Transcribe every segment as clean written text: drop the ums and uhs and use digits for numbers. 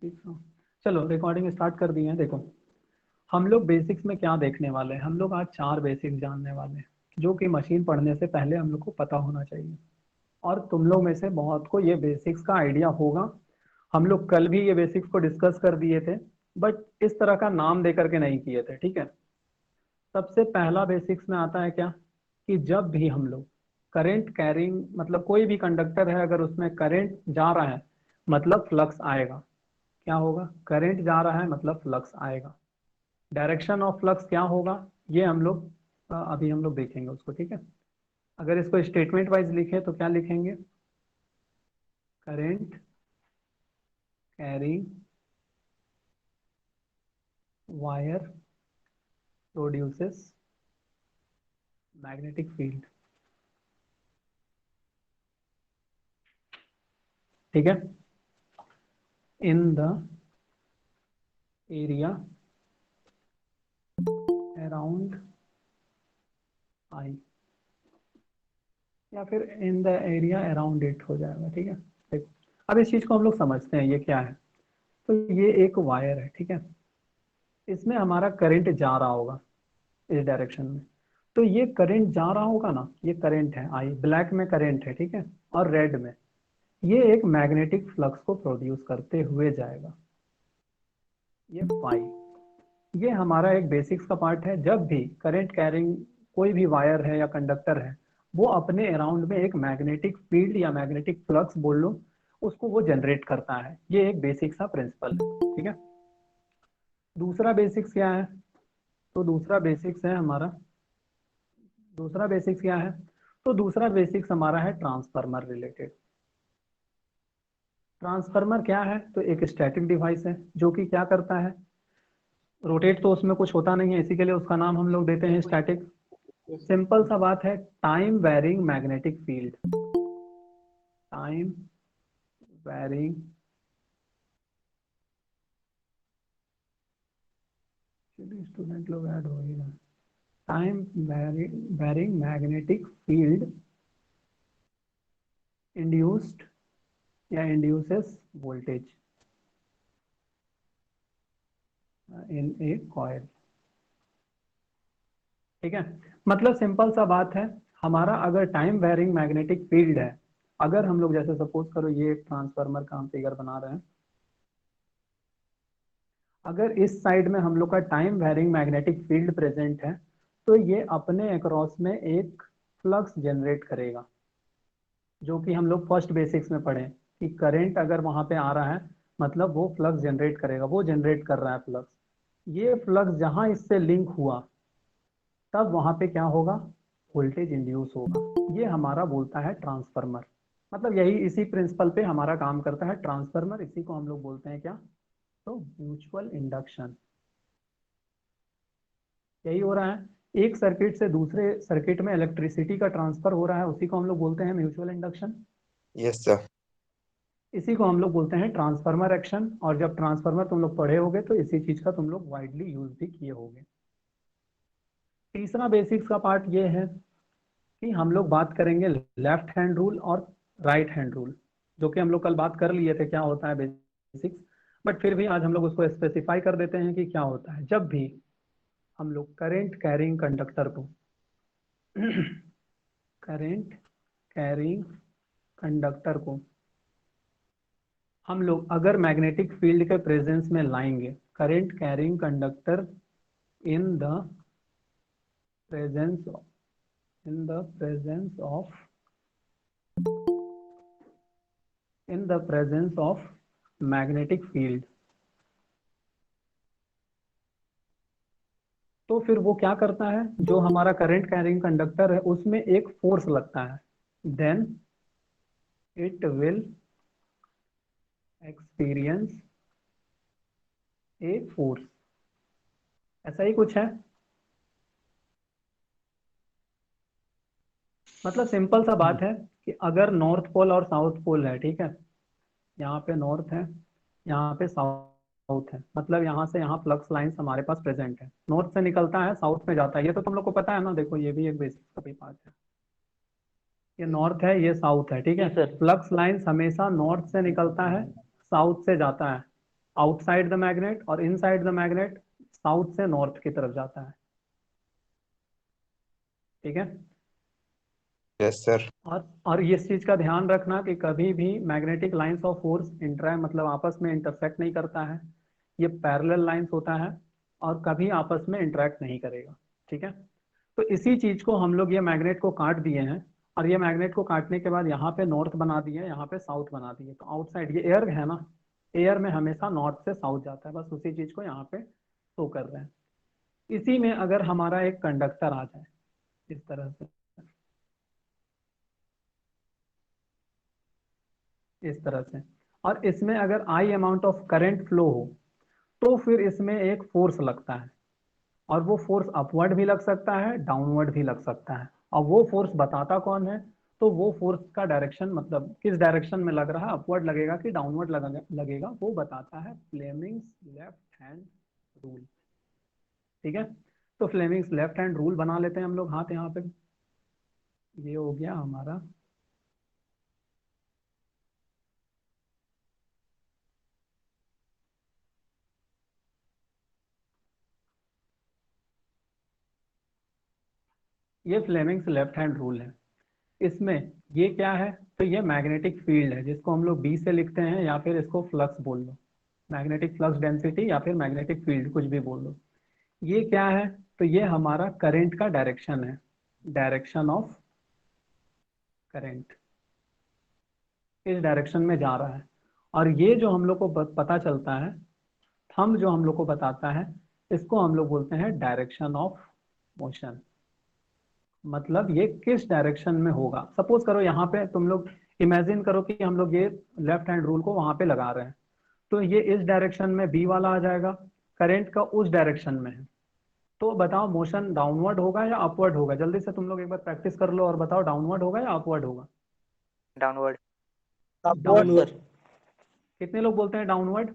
चलो recording start कर दी है। देखो हम लोग बेसिक्स में क्या देखने वाले हैं, हम लोग आज 4 बेसिक्स जानने वाले हैं जो कि मशीन पढ़ने से पहले हम लोग को पता होना चाहिए। और तुम लोग में से बहुत को ये बेसिक्स का आइडिया होगा। हम लोग कल भी ये बेसिक्स को डिस्कस कर दिए थे, बट इस तरह का नाम दे करके नहीं किए थे, ठीक है। सबसे पहला बेसिक्स में आता है क्या, कि जब भी हम लोग करंट कैरिंग, मतलब कोई भी कंडक्टर है अगर उसमें करंट जा रहा है मतलब फ्लक्स आएगा। क्या होगा, करंट जा रहा है मतलब फ्लक्स आएगा। डायरेक्शन ऑफ फ्लक्स क्या होगा, ये हम लोग अभी हम लोग देखेंगे उसको, ठीक है। अगर इसको स्टेटमेंट वाइज लिखे तो क्या लिखेंगे, current carrying wire produces magnetic field, ठीक है, in the area around I, या फिर in the area around it हो जाएगा, ठीक है। देखो अब इस चीज को हम लोग समझते हैं ये क्या है। तो ये एक वायर है, ठीक है, इसमें हमारा करंट जा रहा होगा इस डायरेक्शन में। तो ये करंट जा रहा होगा ना, ये करंट है आई, ब्लैक में करंट है, ठीक है, और रेड में ये एक मैग्नेटिक फ्लक्स को प्रोड्यूस करते हुए जाएगा, ये फाई। ये हमारा एक बेसिक्स का पार्ट है। जब भी करंट कैरिंग कोई भी वायर है या कंडक्टर है, वो अपने अराउंड में एक मैग्नेटिक फील्ड या मैग्नेटिक फ्लक्स बोल लो, उसको वो जनरेट करता है। ये एक बेसिक सा प्रिंसिपल है, ठीक है। दूसरा बेसिक्स क्या है, तो दूसरा बेसिक्स है हमारा, दूसरा बेसिक्स क्या है, तो दूसरा बेसिक्स हमारा है ट्रांसफार्मर रिलेटेड। ट्रांसफार्मर क्या है, तो एक स्टैटिक डिवाइस है जो कि क्या करता है, रोटेट तो उसमें कुछ होता नहीं है, इसी के लिए उसका नाम हम लोग देते हैं स्टैटिक। सिंपल सा बात है, time varying magnetic field, time varying, student लोग ऐड हो ही ना, time varying magnetic field induced या induces voltage in a coil, ठीक है। मतलब सिंपल सा बात है, हमारा अगर टाइम वेरिंग मैग्नेटिक फील्ड है, अगर हम लोग जैसे सपोज करो ये एक ट्रांसफार्मर का हम फिगर बना रहे हैं, अगर इस साइड में हम लोग का time varying magnetic field present है, तो ये अपने अक्रॉस में एक फ्लक्स जनरेट करेगा, जो कि हम लोग फर्स्ट बेसिक्स में पढ़े कि करंट अगर वहां पे आ रहा है मतलब वो फ्लक्स जनरेट करेगा, वो जनरेट कर रहा है फ्लक्स। ये फ्लक्स जहां इससे लिंक हुआ तब वहां पे क्या होगा, वोल्टेज इंड्यूस होगा। ये हमारा बोलता है ट्रांसफार्मर। मतलब यही इसी प्रिंसिपल पे हमारा काम करता है ट्रांसफार्मर। इसी को हम लोग बोलते हैं क्या, तो म्यूचुअल इंडक्शन। यही हो रहा है, एक सर्किट से दूसरे सर्किट में इलेक्ट्रिसिटी का ट्रांसफर हो रहा है, उसी को हम लोग बोलते हैं म्यूचुअल इंडक्शन। Yes sir. इसी को हम लोग बोलते हैं ट्रांसफार्मर एक्शन। और जब ट्रांसफार्मर तुम लोग पढ़े होगे तो इसी चीज का तुम लोग वाइडली यूज भी किए होंगे। तीसरा बेसिक्स का पार्ट ये है कि हम लोग बात करेंगे लेफ्ट हैंड रूल और राइट हैंड रूल, जो कि हम लोग कल बात कर लिए थे क्या होता है बेसिक्स। बट फिर भी आज हम लोग उसको स्पेसिफाई कर देते हैं कि क्या होता है। जब भी हम लोग करेंट कैरिंग कंडक्टर को करेंट कैरिंग कंडक्टर को हम लोग अगर मैग्नेटिक फील्ड के प्रेजेंस में लाएंगे, current carrying conductor in the presence, in the presence of, in the presence of magnetic field, तो फिर वो क्या करता है, जो हमारा करंट कैरिंग कंडक्टर है उसमें एक फोर्स लगता है, then it will experience a force. ऐसा ही कुछ है। मतलब सिंपल सा बात है कि अगर नॉर्थ पोल और साउथ पोल है, ठीक है, यहाँ पे नॉर्थ है, यहाँ पे साउथ है, मतलब यहाँ से यहाँ फ्लक्स लाइंस हमारे पास प्रेजेंट है, नॉर्थ से निकलता है साउथ में जाता है, ये तो तुम लोग को पता है ना। देखो ये भी एक बेसिक का भी पार्ट है, ये नॉर्थ है ये साउथ है, ठीक है। जी सर। फ्लक्स लाइंस हमेशा नॉर्थ से निकलता है साउथ से जाता है। आउटसाइड द मैग्नेट और इनसाइड द मैग्नेट साउथ से नॉर्थ की तरफ जाता है। ठीक है। Yes sir. और इस चीज का ध्यान रखना कि कभी भी magnetic lines of force intra मतलब आपस में इंटरसेक्ट नहीं करता है, ये पैरेलल लाइंस होता है और कभी आपस में इंटरेक्ट नहीं करेगा। ठीक है। तो इसी चीज को हम लोग ये मैग्नेट को काट दिए हैं, और ये मैग्नेट को काटने के बाद यहाँ पे नॉर्थ बना दिए, यहाँ पे साउथ बना दिए। तो आउटसाइड ये एयर है ना, एयर में हमेशा नॉर्थ से साउथ जाता है, बस उसी चीज को यहाँ पे शो कर रहे हैं। इसी में अगर हमारा एक कंडक्टर आ जाए इस तरह से, इस तरह से, और इसमें अगर आई अमाउंट ऑफ करंट फ्लो हो, तो फिर इसमें एक फोर्स लगता है, और वो फोर्स अपवर्ड भी लग सकता है, डाउनवर्ड भी लग सकता है। और वो फोर्स बताता कौन है? तो वो फोर्स का डायरेक्शन मतलब किस डायरेक्शन में लग रहा है, अपवर्ड लगेगा कि डाउनवर्ड लगेगा, वो बताता है फ्लेमिंग्स लेफ्ट हैंड रूल। ठीक है। तो फ्लेमिंग्स लेफ्ट हैंड रूल बना लेते हैं हम लोग हाथ यहाँ पे। ये हो गया हमारा ये फ्लेमिंग्स लेफ्ट हैंड रूल है। इसमें ये क्या है? तो ये मैग्नेटिक फील्ड है, जिसको हम लोग बी से लिखते हैं, या फिर इसको फ्लक्स बोल लो, मैग्नेटिक फ्लक्स डेंसिटी या फिर मैग्नेटिक फील्ड, कुछ भी बोल लो। ये क्या है? तो ये हमारा करंट का डायरेक्शन है, डायरेक्शन ऑफ करंट, इस डायरेक्शन में जा रहा है। और ये जो हम लोग को पता चलता है, थंब जो हम लोग को बताता है, इसको हम लोग बोलते हैं डायरेक्शन ऑफ मोशन। मतलब ये किस डायरेक्शन में होगा। सपोज करो यहाँ पे तुम लोग इमेजिन करो कि हम लोग ये लेफ्ट हैंड रूल को वहां पे लगा रहे हैं, तो ये इस डायरेक्शन में बी वाला आ जाएगा, करंट का उस डायरेक्शन में है। तो बताओ मोशन डाउनवर्ड होगा या अपवर्ड होगा? जल्दी से तुम लोग एक बार प्रैक्टिस कर लो और बताओ डाउनवर्ड होगा या अपवर्ड होगा? डाउनवर्ड। डाउनवर्ड। डाउनवर्ड। कितने लोग बोलते हैं डाउनवर्ड?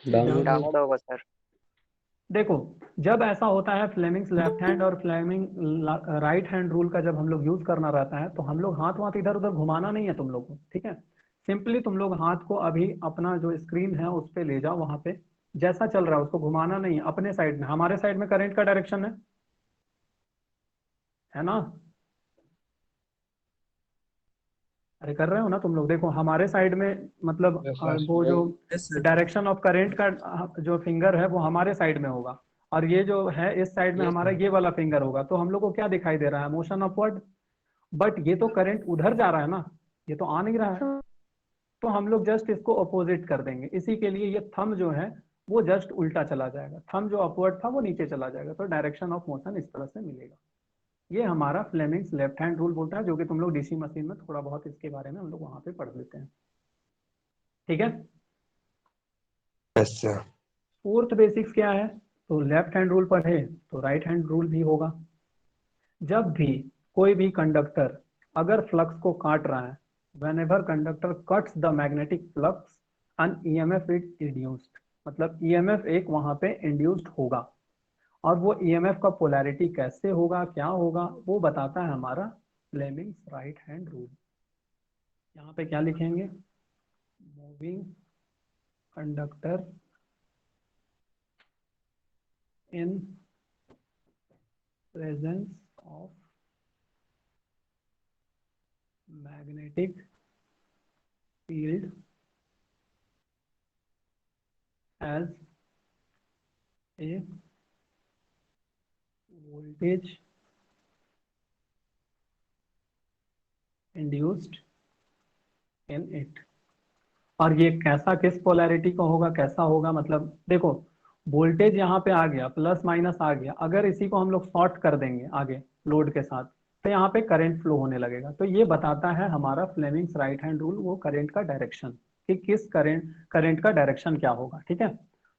डाउनवर्ड। डाउनवर्ड होगा सर। देखो, जब ऐसा होता है फ्लेमिंग्स लेफ्ट हैंड और फ्लेमिंग राइट हैंड रूल का जब हम लोग यूज करना रहता है, तो हम लोग हाथ वाथ इधर उधर घुमाना नहीं है तुम लोग को। ठीक है। सिंपली तुम लोग हाथ को अभी अपना जो स्क्रीन है उस पे ले जाओ, वहां पे जैसा चल रहा है उसको घुमाना नहीं है, अपने साइड में, हमारे साइड में करंट का डायरेक्शन है ना? अरे कर रहे हो ना तुम लोग? देखो हमारे साइड में मतलब वो जो डायरेक्शन ऑफ करंट का जो फिंगर है वो हमारे साइड में होगा, और ये जो है इस साइड में हमारा ये वाला फिंगर होगा। तो हम लोग को क्या दिखाई दे रहा है? Motion upward. बट ये तो करंट उधर जा रहा है ना, ये तो आ नहीं रहा है। तो हम लोग जस्ट इसको अपोजिट कर देंगे। इसी के लिए ये थंब जो है वो जस्ट उल्टा चला जाएगा, थंब जो अपवर्ड था वो नीचे चला जाएगा, तो डायरेक्शन ऑफ मोशन इस तरह से मिलेगा। ये हमारा फ्लेमिंग्स लेफ्ट हैंड रूल बोलता है, जो कि तुम लोग डीसी मशीन में थोड़ा बहुत इसके बारे में हम लोग वहां पे पढ़ लेते हैं। ठीक है। Yes sir. फोर्थ बेसिक्स क्या है? तो लेफ्ट हैंड रूल पढ़े तो राइट हैंड रूल भी होगा। जब भी कोई भी कंडक्टर अगर फ्लक्स को काट रहा है, whenever conductor cuts the magnetic flux an EMF is induced, मतलब EMF एक वहां पे इंड्यूस्ड होगा। और वो EMF का पोलैरिटी कैसे होगा, क्या होगा, वो बताता है हमारा फ्लेमिंग्स राइट हैंड रूल। यहाँ पे क्या लिखेंगे? Moving conductor in presence of magnetic field as a voltage induced in it. और ये कैसा, किस पोलैरिटी का होगा, कैसा होगा? मतलब देखो, वोल्टेज यहाँ पे आ गया, प्लस माइनस आ गया, अगर इसी को हम लोग शॉर्ट कर देंगे आगे लोड के साथ, तो यहाँ पे करंट फ्लो होने लगेगा। तो ये बताता है हमारा फ्लेमिंग्स राइट हैंड रूल, वो करंट का डायरेक्शन, कि किस करंट का डायरेक्शन क्या होगा। ठीक है।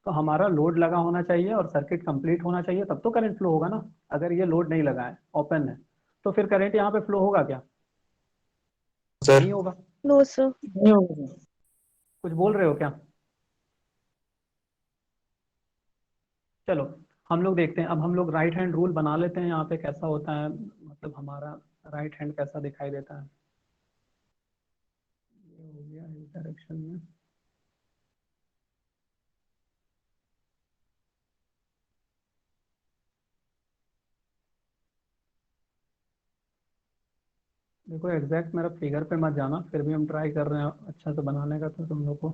तो हमारा लोड लगा होना चाहिए और सर्किट कंप्लीट होना चाहिए, तब तो करंट फ्लो होगा ना। अगर ये लोड नहीं लगा है, ओपन है, तो फिर करंट यहाँ पे फ्लो होगा क्या? सर। नहीं होगा। No sir. कुछ बोल रहे हो क्या? चलो हम लोग देखते हैं। अब हम लोग राइट हैंड रूल बना लेते हैं यहाँ पे, कैसा होता है, मतलब हमारा राइट हैंड कैसा दिखाई देता है। ये हो गया इस डायरेक्शन में। देखो एग्जैक्ट मेरा फिगर पे मत जाना, फिर भी हम ट्राई कर रहे हैं अच्छा से बनाने का, तो तुम लोग को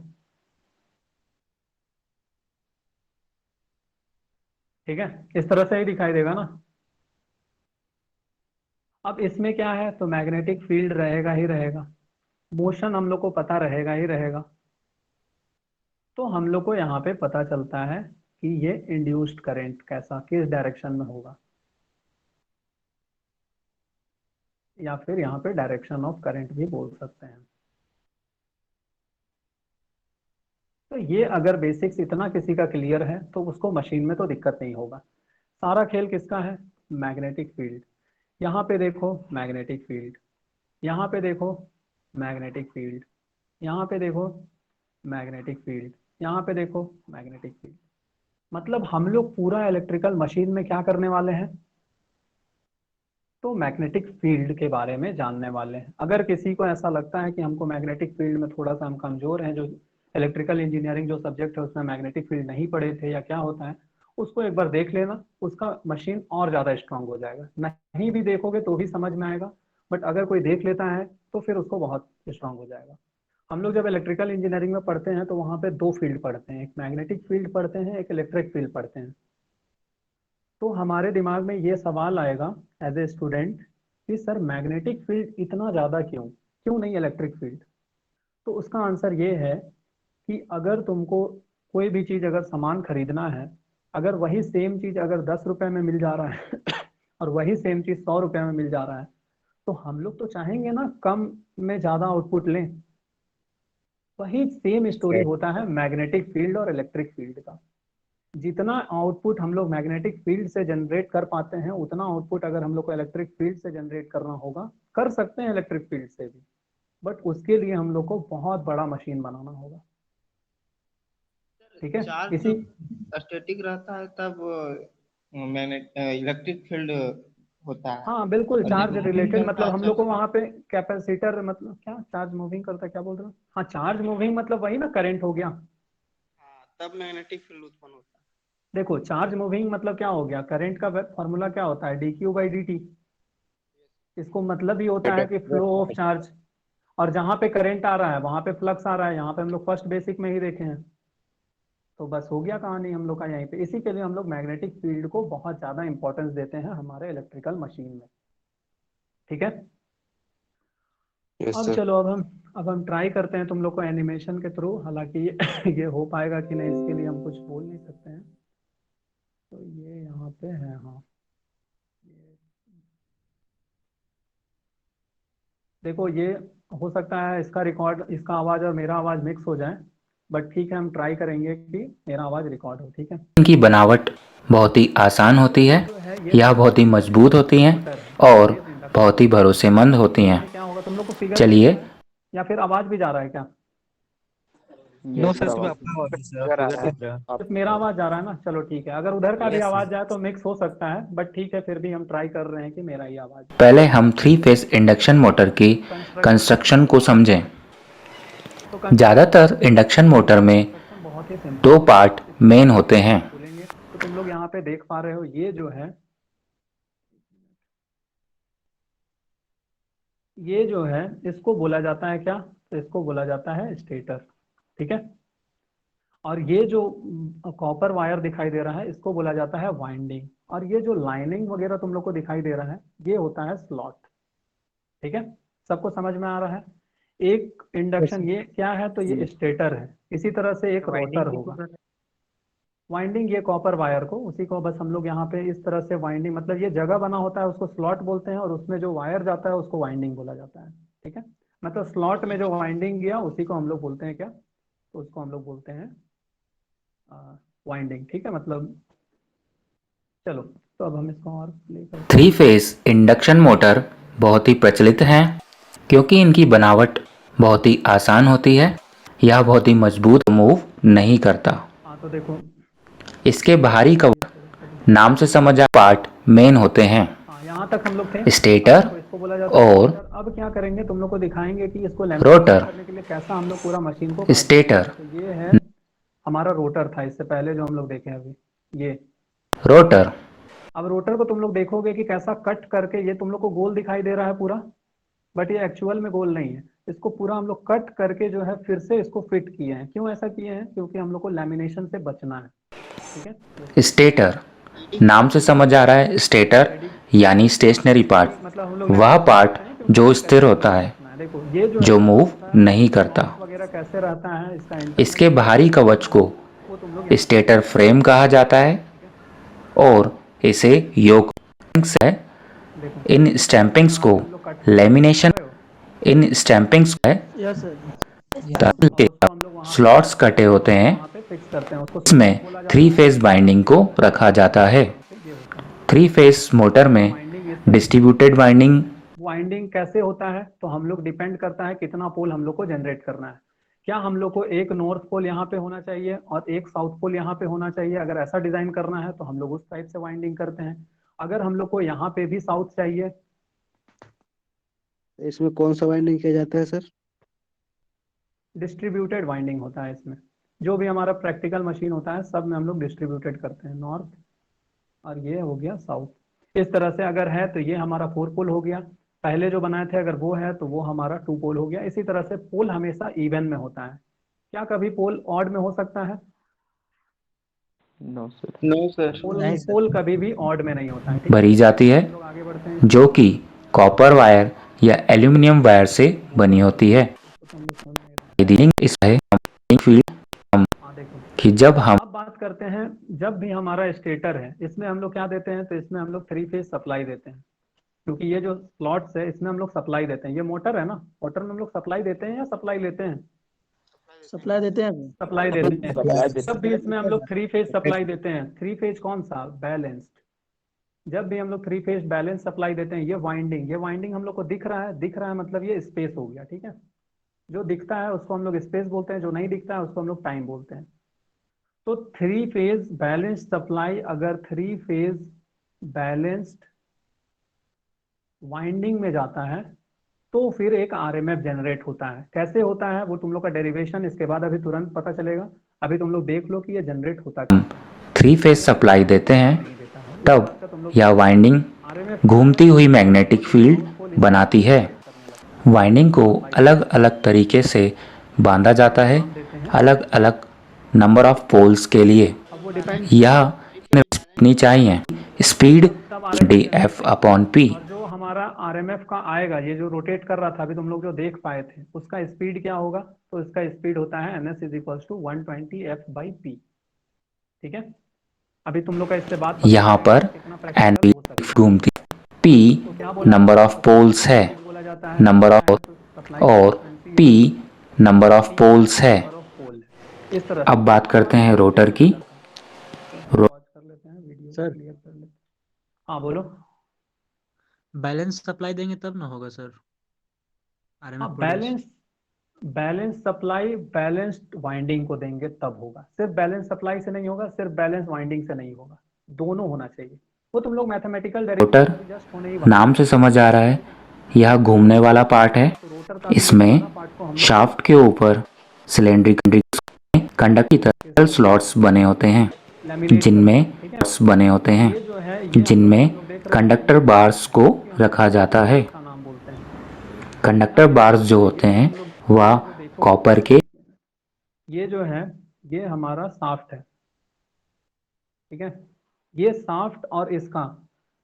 ठीक है इस तरह से ही दिखाई देगा ना। अब इसमें क्या है, तो मैग्नेटिक फील्ड रहेगा ही रहेगा, मोशन हम लोग को पता रहेगा ही रहेगा। तो हम लोग को यहाँ पे पता चलता है कि ये इंड्यूस्ड करंट कैसा किस डायरेक्शन में होगा, या फिर यहाँ पे डायरेक्शन ऑफ करंट भी बोल सकते हैं। तो ये अगर बेसिक्स इतना किसी का क्लियर है तो उसको मशीन में तो दिक्कत नहीं होगा। सारा खेल किसका है, मैग्नेटिक फील्ड। यहाँ पे देखो मैग्नेटिक फील्ड, यहाँ पे देखो मैग्नेटिक फील्ड, यहाँ पे देखो मैग्नेटिक फील्ड, यहाँ पे देखो मैग्नेटिक फील्ड। मतलब हम लोग पूरा इलेक्ट्रिकल मशीन में क्या करने वाले हैं, तो मैग्नेटिक फील्ड के बारे में जानने वाले हैं। अगर किसी को ऐसा लगता है कि हमको मैग्नेटिक फील्ड में थोड़ा सा हम कमजोर हैं, जो इलेक्ट्रिकल इंजीनियरिंग जो सब्जेक्ट है उसमें मैग्नेटिक फील्ड नहीं पढ़े थे या क्या होता है, उसको एक बार देख लेना, उसका मशीन और ज्यादा स्ट्रांग हो जाएगा। नहीं भी देखोगे तो भी समझ में आएगा, बट अगर कोई देख लेता है तो फिर उसको बहुत स्ट्रांग हो जाएगा। हम लोग जब इलेक्ट्रिकल इंजीनियरिंग में पढ़ते हैं तो वहाँ पे दो फील्ड पढ़ते हैं, एक मैग्नेटिक फील्ड पढ़ते हैं, एक इलेक्ट्रिक फील्ड पढ़ते हैं। तो हमारे दिमाग में ये सवाल आएगा एज ए स्टूडेंट कि सर मैग्नेटिक फील्ड इतना ज़्यादा क्यों, क्यों नहीं इलेक्ट्रिक फील्ड। तो उसका आंसर ये है कि अगर तुमको कोई भी चीज़ अगर सामान खरीदना है, अगर वही सेम चीज़ अगर 10 रुपए में मिल जा रहा है और वही सेम चीज़ 100 रुपए में मिल जा रहा है, तो हम लोग तो चाहेंगे ना कम में ज़्यादा आउटपुट लें। वही सेम स्टोरी सर होता है मैग्नेटिक फील्ड और इलेक्ट्रिक फील्ड का। जितना आउटपुट हम लोग मैग्नेटिक फील्ड से जनरेट कर पाते हैं, उतना आउटपुट अगर हम लोग को इलेक्ट्रिक फील्ड से जनरेट करना होगा, कर सकते हैं इलेक्ट्रिक फील्ड से भी, बट उसके लिए हम लोग को बहुत बड़ा मशीन बनाना होगा। ठीक है चार्ज इसी, जब स्टैटिक रहता है तब मैग्नेट इलेक्ट्रिक फील्ड होता है, हाँ बिल्कुल और जब चार्ज मूविंग रिलेटेड, करता मतलब है हम लोग को तब वहां पे कैपेसिटर, मतलब क्या चार्ज मूविंग करता है, क्या बोल रहे हो, हाँ चार्ज मूविंग मतलब वही ना करंट हो गया। हाँ, तब मैग्नेटिक फील्ड उत्पन्न होता देखो चार्ज मूविंग मतलब क्या हो गया, करंट का फॉर्मूला क्या होता है, dq/dt। इसको मतलब ही होता है कि फ्लो ऑफ चार्ज, और जहां पे करंट आ रहा है वहां पे फ्लक्स आ रहा है, यहाँ पे हम लोग फर्स्ट बेसिक में ही देखे हैं। तो बस हो गया कहानी हम लोग का यहीं पे। इसी के लिए हम लोग मैग्नेटिक फील्ड को बहुत ज्यादा इंपॉर्टेंस देते हैं हमारे इलेक्ट्रिकल मशीन में। ठीक है, यस अब सर। चलो अब हम ट्राई करते हैं तुम लोग को एनिमेशन के थ्रू, हालांकि ये हो पाएगा कि नहीं इसके लिए हम कुछ बोल नहीं सकते हैं। तो ये यहाँ पे है, हाँ ये देखो ये हो सकता है इसका रिकॉर्ड, इसका आवाज और मेरा आवाज मिक्स हो जाए, बट ठीक है हम ट्राई करेंगे कि मेरा आवाज रिकॉर्ड हो। ठीक है, इनकी बनावट बहुत ही आसान होती है, जो है ये यह तुम्हारा बहुत ही मजबूत होती हैं मोटर है, और बेस इंडक्शन बहुत ही मोटर। भरोसेमंद होती हैं। इसमें क्या होगा तुम लोग को फिगर में दिख चलिए रहा है, या फिर आवाज भी जा रहा है क्या, नो यस सर, सर इसमें आवाज अपना आवाज है सर, क्लियर आ फिगर रहा है दिख रहा है। सिर्फ मेरा आवाज जा रहा है ना, चलो ठीक है। अगर उधर का भी यस आवाज सर। जाए तो मिक्स हो सकता है, बट ठीक है फिर भी हम ट्राई कर रहे हैं कि मेरा ही आवाज जाए। पहले हम 3 फेज इंडक्शन मोटर की कंस्ट्रक्शन देखते कंस्ट्रक्शन हैं। को समझें। तो कंस्ट्रक्शन ज़्यादातर इंडक्शन मोटर में कंस्ट्रक्शन बहुत ही सिंपल दो है। पार्ट इसको मेन हम होते हैं। खोलेंगे तो तुम लोग यहाँ पे देख पा रहे हो, ये जो है इसको बोला जाता है क्या, तो इसको बोला जाता है स्टेटर। ठीक है, और ये जो कॉपर वायर दिखाई दे रहा है इसको बोला जाता है वाइंडिंग, और ये जो लाइनिंग वगैरह तुम लोग को दिखाई दे रहा है ये होता है स्लॉट। ठीक है, सबको समझ में आ रहा है। एक यस इंडक्शन ये क्या है, तो ये स्टेटर है, इसी तरह से एक रोटर वाइंडिंग किसको होगा। कहते हैं? वाइंडिंग ये कॉपर वायर को, उसी को बस हम लोग यहाँ पे इस तरह से वाइंडिंग, मतलब ये जगह बना होता है उसको स्लॉट बोलते हैं, और उसमें जो वायर जाता है उसको वाइंडिंग बोला जाता है। ठीक है, मतलब स्लॉट में जो वाइंडिंग गया उसी को हम लोग बोलते हैं क्या, तो उसको हम लोग बोलते हैं वाइंडिंग। ठीक है, मतलब चलो, तो अब हम इसको और प्ले करते हैं। 3 फेज इंडक्शन मोटर बहुत ही प्रचलित हैं क्योंकि इनकी बनावट बहुत ही आसान होती है। यह बहुत ही मजबूत मूव नहीं करता। हाँ तो देखो इसके बाहरी ये कवर चलो चलो, नाम से समझ आ पार्ट मेन होते हैं, हाँ यहाँ तक हम लोग थे। स्टेटर तो इसको बोला जाता है और स्टेटर। अब क्या करेंगे, तुम लोग को दिखाएंगे कि इसको लैमिनेशन रोटर। करने के लिए कैसा हम लोग पूरा मशीन को काट के स्टेटर, लेंगे। तो ये है हमारा रोटर था इससे पहले जो हम लोग देखे अभी, ये। रोटर, अब रोटर को तुम लोग देखोगे कि कैसा कट करके, ये तुम लोग को गोल दिखाई दे रहा है पूरा, बट ये एक्चुअल में गोल नहीं है। इसको पूरा हम लोग कट करके जो है फिर से इसको फिट किए हैं। क्यों ऐसा किए हैं? क्योंकि हम लोग को लैमिनेशन से बचना है। ठीक है, स्टेटर, नाम से समझ आ रहा है स्टेटर यानी स्टेशनरी पार्ट, मतलब हम लोग वह पार्ट जो स्थिर होता है, देखो ये जो मूव नहीं करता। वगैरह कैसे रहता है इसका इसके बाहरी कवच को वो तुम लोग स्टेटर फ्रेम कहा जाता है और इसे योक है। देखो इन स्टैंपिंग्स को लेमिनेशन, इन स्टैंपिंग्स है यस सर। हम लोग वहाँ स्लॉट्स कटे होते हैं, वहाँ पे फिक्स करते हैं उसको। इसमें 3 फेज बाइंडिंग को रखा जाता है। 3 फेज मोटर में डिस्ट्रीब्यूटेड बाइंडिंग वाइंडिंग कैसे होता है? तो हम लोग डिपेंड करता है कितना पोल हम लोग को जनरेट करना है। क्या हम लोग को एक नॉर्थ पोल यहाँ पे होना चाहिए और एक साउथ पोल यहाँ पे होना चाहिए? अगर ऐसा डिजाइन करना है तो हम लोग उस टाइप से वाइंडिंग करते हैं। अगर हम लोग को यहाँ पे भी साउथ चाहिए, इसमें कौन सा वाइंडिंग किया जाता है सर? डिस्ट्रीब्यूटेड वाइंडिंग होता है इसमें। जो भी हमारा प्रैक्टिकल मशीन होता है सब में हम लोग डिस्ट्रीब्यूटेड करते हैं, नॉर्थ और ये हो गया साउथ। इस तरह से अगर है तो ये हमारा 4 पोल हो गया। पहले जो बनाए थे अगर वो है तो वो हमारा 2 पोल हो गया। इसी तरह से पोल हमेशा इवन में होता है। क्या कभी पोल ऑड में हो सकता है? No sir. No sir. Pole कभी भी ऑड में नहीं होता है। ठीक है, भरी जाती है, हम लोग आगे बढ़ते हैं। जो कि कॉपर वायर या एल्यूमिनियम वायर से बनी होती है। इस फील्ड देखो कि जब हम अब बात करते हैं, जब भी हमारा स्टेटर है इसमें हम लोग क्या देते हैं? तो इसमें हम लोग 3 फेज सप्लाई देते हैं। क्योंकि ये जो स्लॉट्स है इसमें हम लोग सप्लाई देते हैं। ये मोटर है ना, मोटर में हम लोग सप्लाई देते हैं या सप्लाई लेते हैं? सप्लाई देते हैं। सप्लाई देते हैं। जब भी इसमें हम लोग 3 फेज सप्लाई देते हैं, 3 फेज कौन सा? बैलेंस्ड। जब भी हम लोग 3 फेज बैलेंस सप्लाई देते हैं, ये वाइंडिंग हम लोग को दिख रहा है मतलब ये स्पेस हो गया। ठीक है, जो दिखता है उसको हम लोग स्पेस बोलते हैं, जो नहीं दिखता है उसको हम लोग टाइम बोलते हैं। तो 3 फेज बैलेंस सप्लाई, अगर 3 फेज बैलेंस्ड वाइंडिंग में जाता है तो फिर एक आरएमएफ जनरेट होता है। कैसे होता है वो तुम लोग का डेरिवेशन इसके बाद अभी तुरंत पता चलेगा। अभी तुम लोग देख लो कि ये जनरेट होता है। 3 फेज सप्लाई देते हैं तब यह वाइंडिंग घूमती हुई मैग्नेटिक फील्ड बनाती है। वाइंडिंग को अलग अलग तरीके से बांधा जाता है, अलग अलग नंबर ऑफ पोल्स के लिए। यह इतनी चाहिए स्पीड dF/P। और जो हमारा आरएमएफ का आएगा, ये जो रोटेट कर रहा था अभी तुम लोग जो देख पाए थे, उसका स्पीड क्या होगा? तो इसका स्पीड होता है ns = 120F/P। ठीक है, अभी तुम लोग का इससे बात यहाँ पर एन घूमती, P नंबर ऑफ पोल्स है, नंबर ऑफ और P नंबर ऑफ पोल्स है। इस तरह अब बात करते हैं रोटर की। कर लेते हैं वीडियो सर। क्लियर कर लेते हैं। हाँ बोलो। बैलेंस सप्लाई देंगे तब ना होगा sir RMF balance supply balanced winding को देंगे तब होगा। सिर्फ बैलेंस सप्लाई से नहीं होगा, सिर्फ बैलेंस वाइंडिंग से नहीं होगा, दोनों होना चाहिए। वो तुम लोग मैथमेटिकल रोटर नाम से समझ आ रहा है, यह घूमने वाला पार्ट है। इसमें शाफ्ट के ऊपर सिलेंड्रिकल कंडक्टर की तरह स्लॉट्स बने होते हैं, जिनमें बने होते हैं, जिनमें कंडक्टर बार्स को रखा जाता है। कंडक्टर बार्स जो होते हैं वह कॉपर के। ये जो है ये हमारा शाफ्ट है। ठीक है, ये शाफ्ट और इसका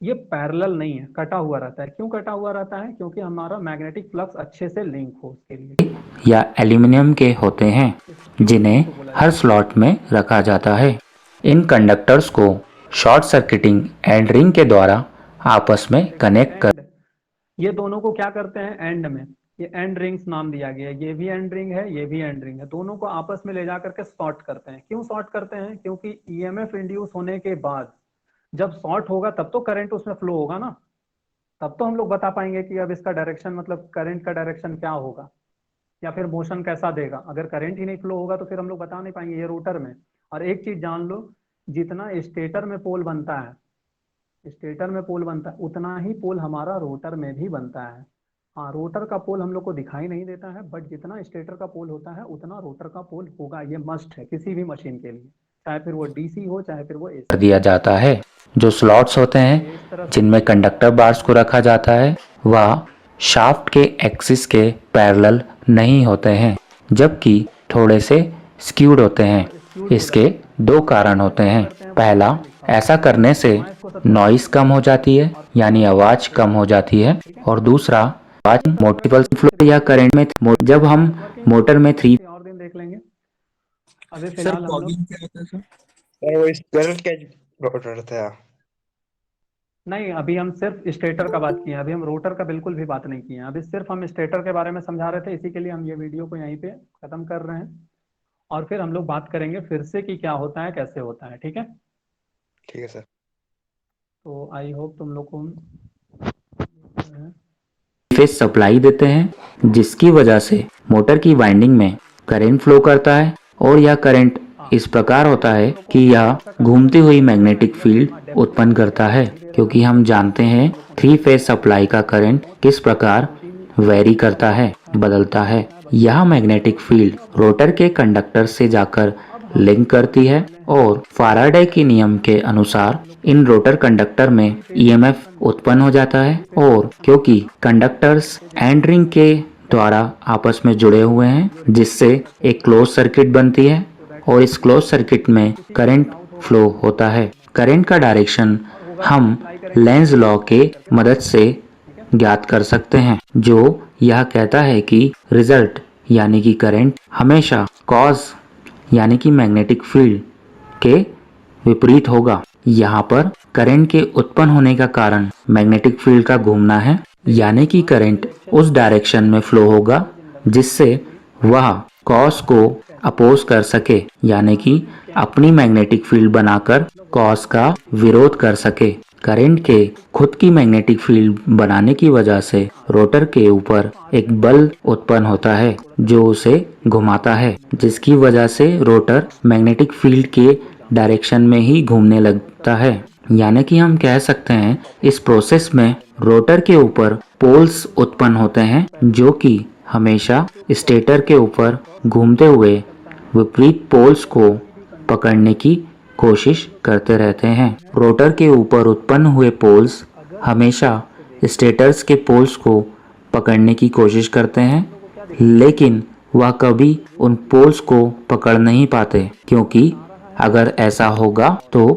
ये पैरेलल नहीं है, कटा हुआ रहता है। क्यों कटा हुआ रहता है? क्योंकि हमारा मैग्नेटिक फ्लक्स अच्छे से लिंक हो उसके लिए। या एल्यूमिनियम के होते हैं, जिन्हें हर स्लॉट में रखा जाता है। इन कंडक्टर्स को शॉर्ट सर्किटिंग एंड रिंग के द्वारा आपस में कनेक्ट कर, ये दोनों को क्या करते हैं? एंड में ये एंड रिंग्स नाम दिया गया है। ये भी एंड रिंग है, ये भी एंड रिंग है। दोनों को आपस में ले जा करके शॉर्ट करते हैं। क्यों शॉर्ट करते हैं? क्योंकि ईएमएफ इंड्यूस होने के बाद जब शॉर्ट होगा तब तो करंट उसमें फ्लो होगा ना, तब तो हम लोग बता पाएंगे कि अब इसका डायरेक्शन मतलब करंट का डायरेक्शन क्या होगा या फिर मोशन कैसा देगा। अगर करंट ही नहीं फ्लो होगा तो फिर हम लोग बता नहीं पाएंगे। ये रोटर में, और एक चीज जान लो, जितना स्टेटर में पोल बनता है, स्टेटर में पोल बनता है उतना ही पोल हमारा रोटर में भी बनता है। हाँ, रोटर का पोल हम लोग को दिखाई नहीं देता है, बट जितना स्टेटर का पोल होता है उतना रोटर का पोल होगा। ये मस्ट है किसी भी मशीन के लिए, चाहे फिर वो डीसी हो चाहे फिर वो एसी। दिया जाता है। जो स्लॉट्स होते हैं जिनमें कंडक्टर बार्स को रखा जाता है वह शाफ्ट के एक्सिस के पैरेलल नहीं होते हैं, जबकि थोड़े से स्क्यूड होते हैं। इसके दो कारण होते हैं। पहला, ऐसा करने से नॉइस कम हो जाती है, यानी आवाज कम हो जाती है। और दूसरा, आवाज मल्टीपल फ्लो या करंट में जब हम मोटर में 3 और दिन देख लेंगे। अभी सर फिलहाल हम लोग फॉगिंग क्या होता है सर? सर वो स्क्विरल केज रोटर था। नहीं, अभी हम सिर्फ स्टेटर का बात किए हैं, अभी हम रोटर का बिल्कुल भी बात नहीं किए हैं। अभी सिर्फ हम स्टेटर के बारे में समझा रहे थे, इसी के लिए हम ये वीडियो को यहीं पे खत्म कर रहे हैं और फिर हम लोग बात करेंगे फिर से कि क्या होता है, कैसे होता है। ठीक है, ठीक है सर। तो आई होप तुम लोग को फेज सप्लाई देते हैं, जिसकी वजह से मोटर की वाइंडिंग में करंट फ्लो करता है। और यह करंट इस प्रकार होता है कि यह घूमती हुई मैग्नेटिक फील्ड उत्पन्न करता है, क्योंकि हम जानते हैं 3 फेज सप्लाई का करंट किस प्रकार वेरी करता है, बदलता है। यह मैग्नेटिक फील्ड रोटर के कंडक्टर से जाकर लिंक करती है और फाराडे के नियम के अनुसार इन रोटर कंडक्टर में ईएमएफ उत्पन्न हो जाता है। और क्योंकि कंडक्टर्स एंड रिंग के द्वारा आपस में जुड़े हुए हैं, जिससे एक क्लोज सर्किट बनती है और इस क्लोज सर्किट में करंट फ्लो होता है। करंट का डायरेक्शन हम लेंज लॉ के मदद से ज्ञात कर सकते हैं, जो यह कहता है कि रिजल्ट यानी कि करंट हमेशा कॉज यानी कि मैग्नेटिक फील्ड के विपरीत होगा। यहाँ पर करंट के उत्पन्न होने का कारण मैग्नेटिक फील्ड का घूमना है, यानी कि करंट उस डायरेक्शन में फ्लो होगा जिससे वह कॉस को अपोज कर सके, यानी कि अपनी मैग्नेटिक फील्ड बनाकर कॉस का विरोध कर सके। करंट के खुद की मैग्नेटिक फील्ड बनाने की वजह से रोटर के ऊपर एक बल उत्पन्न होता है जो उसे घुमाता है, जिसकी वजह से रोटर मैग्नेटिक फील्ड के डायरेक्शन में ही घूमने लगता है। यानी कि हम कह सकते हैं इस प्रोसेस में रोटर के ऊपर पोल्स उत्पन्न होते हैं, जो कि हमेशा स्टेटर के ऊपर घूमते हुए विपरीत पोल्स को पकड़ने की कोशिश करते रहते हैं। रोटर के ऊपर उत्पन्न हुए पोल्स हमेशा स्टेटर्स के पोल्स को पकड़ने की कोशिश करते हैं, लेकिन वह कभी उन पोल्स को पकड़ नहीं पाते, क्योंकि अगर ऐसा होगा तो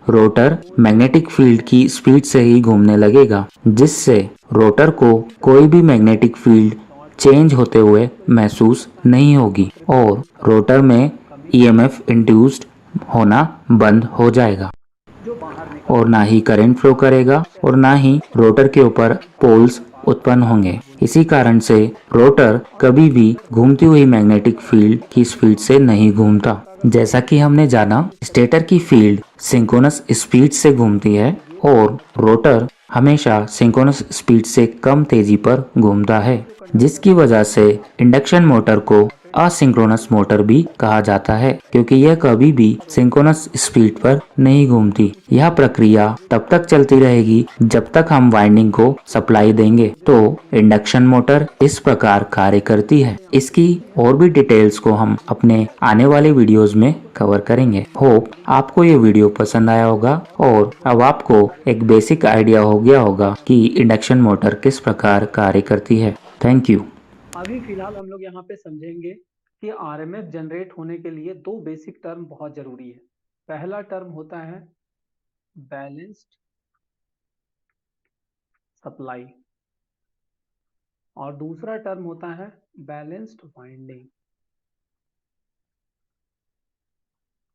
रोटर मैग्नेटिक फील्ड की स्पीड से ही घूमने लगेगा, जिससे रोटर को कोई भी मैग्नेटिक फील्ड चेंज होते हुए महसूस नहीं होगी और रोटर में ईएमएफ इंड्यूस्ड होना बंद हो जाएगा और ना ही करंट फ्लो करेगा और ना ही रोटर के ऊपर पोल्स उत्पन्न होंगे। इसी कारण से रोटर कभी भी घूमती हुई मैग्नेटिक फील्ड की स्पीड से नहीं घूमता। जैसा कि हमने जाना, स्टेटर की फील्ड सिंक्रोनस स्पीड से घूमती है और रोटर हमेशा सिंक्रोनस स्पीड से कम तेजी पर घूमता है, जिसकी वजह से इंडक्शन मोटर को असिंक्रोनस मोटर भी कहा जाता है, क्योंकि यह कभी भी सिंक्रोनस स्पीड पर नहीं घूमती। यह प्रक्रिया तब तक चलती रहेगी जब तक हम वाइंडिंग को सप्लाई देंगे। तो इंडक्शन मोटर इस प्रकार कार्य करती है। इसकी और भी डिटेल्स को हम अपने आने वाले वीडियोस में कवर करेंगे। होप आपको ये वीडियो पसंद आया होगा और अब आपको एक बेसिक आइडिया हो गया होगा कि इंडक्शन मोटर किस प्रकार कार्य करती है। Thank you. अभी फिलहाल हम लोग यहाँ पे समझेंगे कि आरएमएफ जनरेट होने के लिए दो बेसिक टर्म बहुत जरूरी है। पहला टर्म होता है बैलेंस्ड सप्लाई और दूसरा टर्म होता है बैलेंस्ड वाइंडिंग।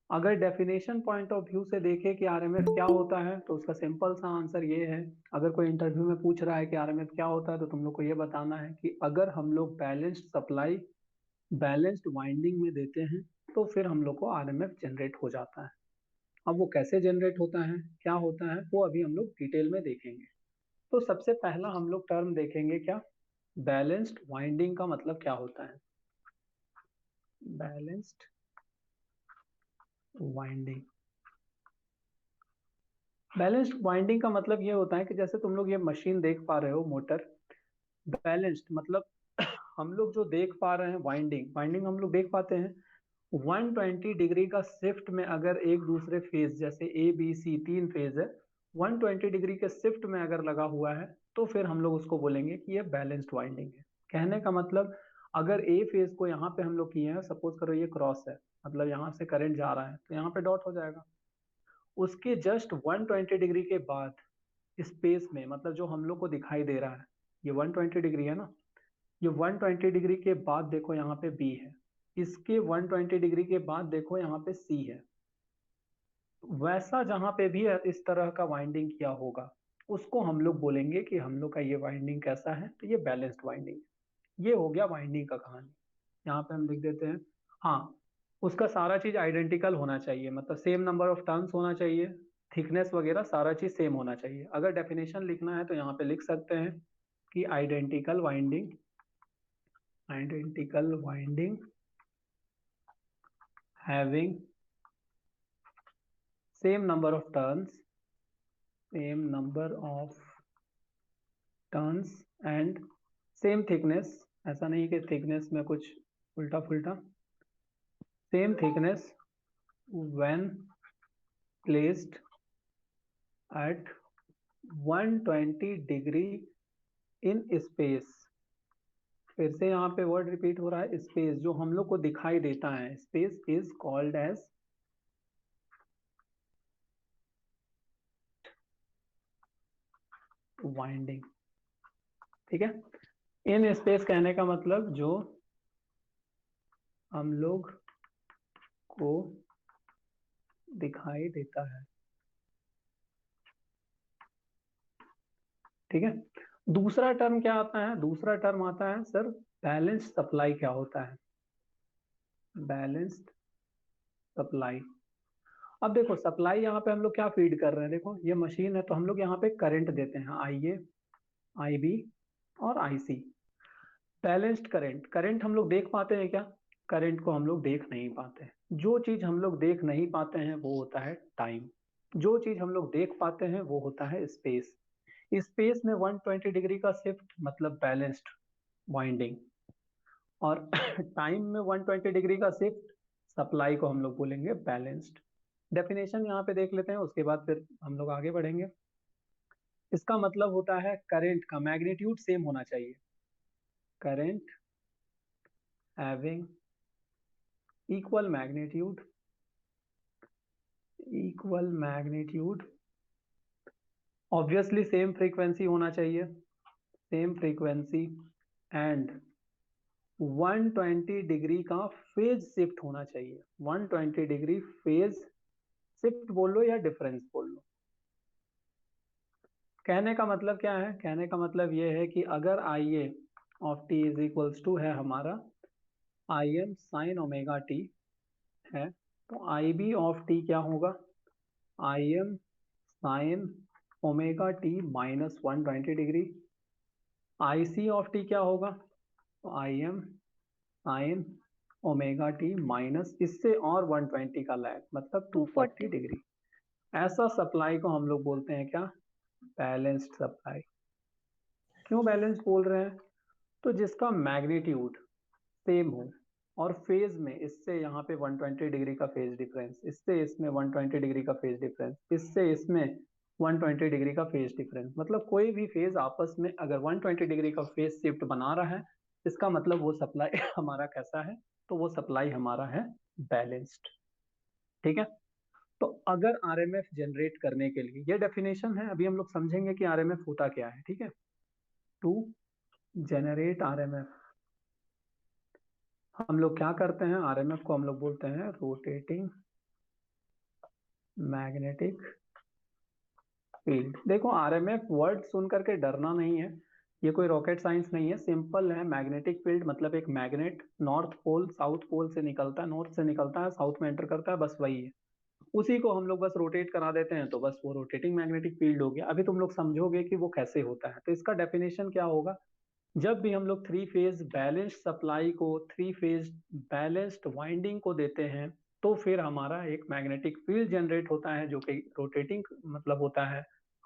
अगर डेफिनेशन पॉइंट ऑफ व्यू से देखें कि आरएमएफ क्या होता है, तो उसका सिंपल सा आंसर ये है। अगर कोई इंटरव्यू में पूछ रहा है कि आरएमएफ क्या होता है, तो तुम लोग को ये बताना है कि अगर हम लोग बैलेंस्ड सप्लाई बैलेंस्ड वाइंडिंग में देते हैं तो फिर हम लोग को आरएमएफ जनरेट हो जाता है। अब वो कैसे जनरेट होता है, क्या होता है, वो अभी हम लोग डिटेल में देखेंगे। तो सबसे पहला हम लोग टर्म देखेंगे क्या, बैलेंस्ड वाइंडिंग का मतलब क्या होता है। बैलेंस्ड वाइंडिंग, बैलेंस्ड वाइंडिंग का मतलब ये होता है कि जैसे तुम लोग ये मशीन देख पा रहे हो मोटर, बैलेंस्ड मतलब हम लोग जो देख पा रहे हैं वाइंडिंग हम लोग देख पाते हैं 120 डिग्री का शिफ्ट में अगर एक दूसरे फेज, जैसे ए बी सी 3 फेज है, 120 डिग्री के शिफ्ट में अगर लगा हुआ है तो फिर हम लोग उसको बोलेंगे कि ये बैलेंस्ड वाइंडिंग है। कहने का मतलब अगर ए फेज को यहाँ पे हम लोग किए हैं, सपोज करो ये क्रॉस है, मतलब यहाँ से करंट जा रहा है तो यहाँ पे डॉट हो जाएगा। उसके जस्ट 120 डिग्री के बाद स्पेस में, मतलब जो हम लोग को दिखाई दे रहा है ये 120 डिग्री है ना, ये 120 डिग्री के बाद देखो यहाँ पे बी है, इसके 120 डिग्री के बाद देखो यहाँ पे सी है। वैसा जहां पे भी इस तरह का वाइंडिंग किया होगा उसको हम लोग बोलेंगे कि हम लोग का ये वाइंडिंग कैसा है, तो ये बैलेंस्ड वाइंडिंग है। ये हो गया वाइंडिंग का कहानी। यहाँ पे हम लिख देते हैं। हाँ, उसका सारा चीज आइडेंटिकल होना चाहिए, मतलब सेम नंबर ऑफ टर्न्स होना चाहिए, थिकनेस वगैरह सारा चीज सेम होना चाहिए। अगर डेफिनेशन लिखना है तो यहाँ पे लिख सकते हैं कि identical winding having same number of turns and same thickness. ऐसा नहीं कि थिकनेस में कुछ उल्टा फुल्टा, same thickness when placed at 120 degree in space. फिर से यहाँ पे वर्ड रिपीट हो रहा है, स्पेस जो हम लोग को दिखाई देता है, space is called as winding. ठीक है, इन स्पेस कहने का मतलब जो हम लोग को दिखाई देता है। ठीक है, दूसरा टर्म क्या आता है? दूसरा टर्म आता है सर बैलेंस सप्लाई। क्या होता है बैलेंस्ड सप्लाई? अब देखो सप्लाई यहाँ पे हम लोग क्या फीड कर रहे हैं, देखो ये मशीन है तो हम लोग यहाँ पे करंट देते हैं, आई ए, आई बी और आई सी। बैलेंस्ड करंट, करंट हम लोग देख पाते हैं क्या? करंट को हम लोग देख नहीं पाते। जो चीज हम लोग देख नहीं पाते हैं वो होता है टाइम, जो चीज हम लोग देख पाते हैं वो होता है स्पेस। स्पेस में 120 डिग्री का शिफ्ट मतलब बैलेंस्ड वाइंडिंग, और टाइम में 120 डिग्री का शिफ्ट सप्लाई को हम लोग बोलेंगे बैलेंस्ड। डेफिनेशन यहाँ पे देख लेते हैं, उसके बाद फिर हम लोग आगे बढ़ेंगे। इसका मतलब होता है करंट का मैग्नीट्यूड सेम होना चाहिए, current having equal magnitude obviously same frequency होना चाहिए, सेम फ्रीक्वेंसी एंड 120 डिग्री का फेज शिफ्ट होना चाहिए। 120 डिग्री फेज शिफ्ट बोल लो या डिफरेंस बोल लो। कहने का मतलब क्या है? कहने का मतलब ये है कि अगर I A of T is equals to है हमारा I M sine omega T है, तो आई बी ऑफ टी क्या होगा? I M sine omega T minus 120 degree. I C of T क्या होगा? तो I M sine omega T minus इससे और 120 का लैग मतलब 240 डिग्री। ऐसा सप्लाई को हम लोग बोलते हैं क्या? Balanced supply. क्यों बैलेंस्ड बोल रहे हैं? तो जिसका मैग्नीट्यूड सेम हो और फेज में इससे यहाँ पे 120 डिग्री का फेज डिफरेंस, इससे इसमें 120 डिग्री का फेज डिफरेंस, इससे इसमें 120 डिग्री का फेज डिफरेंस, मतलब कोई भी फेज आपस में अगर 120 डिग्री का फेज शिफ्ट बना रहा है इसका मतलब वो सप्लाई हमारा कैसा है? तो वो सप्लाई हमारा है बैलेंस्ड। ठीक है, तो अगर आरएमएफ जनरेट करने के लिए, ये डेफिनेशन है, अभी हम लोग समझेंगे कि आरएमएफ होता क्या है। ठीक है, टू जनरेट आरएमएफ हम लोग क्या करते हैं? आरएमएफ को हम लोग बोलते हैं रोटेटिंग मैग्नेटिक फील्ड। देखो आरएमएफ वर्ड सुन करके डरना नहीं है, ये कोई रॉकेट साइंस नहीं है, सिंपल है। मैग्नेटिक फील्ड मतलब एक magnet north pole south pole से निकलता है, नॉर्थ से निकलता है साउथ में एंटर करता है, बस वही है। उसी को हम लोग बस रोटेट करा देते हैं तो बस वो रोटेटिंग मैग्नेटिक फील्ड हो गया। अभी तुम लोग समझोगे कि वो कैसे होता है। तो इसका डेफिनेशन क्या होगा? जब भी हम लोग थ्री फेज बैलेंस्ड सप्लाई को, थ्री फेज बैलेंस्ड वाइंडिंग को देते हैं तो फिर हमारा एक मैग्नेटिक फील्ड जनरेट होता है जो कि रोटेटिंग मतलब होता है।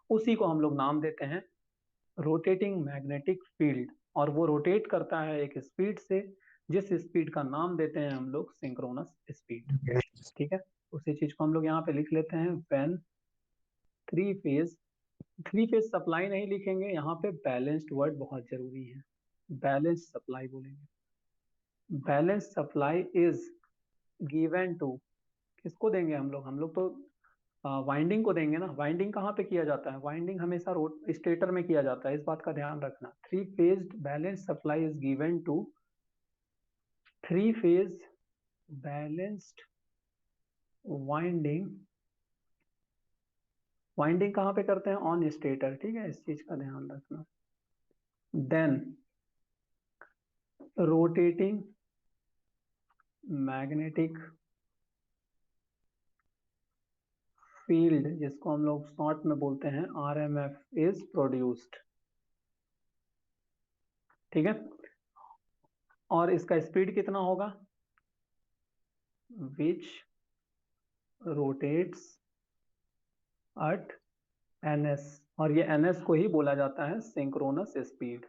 उसी को हम लोग नाम देते हैं रोटेटिंग मैग्नेटिक फील्ड, और वो रोटेट करता है एक स्पीड से, जिस स्पीड का नाम देते हैं हम लोग सिंक्रोनस स्पीड। ठीक है, उसी चीज को हम लोग यहाँ पे लिख लेते हैं, when three phase three phase supply नहीं लिखेंगे, यहाँ पे बैलेंस्ड वर्ड बहुत जरूरी है, बैलेंस सप्लाई बोलेंगे। Balance supply is given to, किसको देंगे हम लोग तो वाइंडिंग को देंगे ना। वाइंडिंग कहाँ पे किया जाता है? वाइंडिंग हमेशा रोड स्टेटर में किया जाता है, इस बात का ध्यान रखना। Three phase balance supply is given to three phase balanced winding. Winding कहाँ पे करते हैं? ऑन स्टेटर, ठीक है, इस चीज का ध्यान रखना। देन रोटेटिंग मैग्नेटिक फील्ड, जिसको हम लोग शॉर्ट में बोलते हैं आरएमएफ, इज प्रोड्यूस्ड, ठीक है। और इसका स्पीड कितना होगा? विच रोटेट्स एट एनएस, और ये एनएस को ही बोला जाता है सिंक्रोनस स्पीड,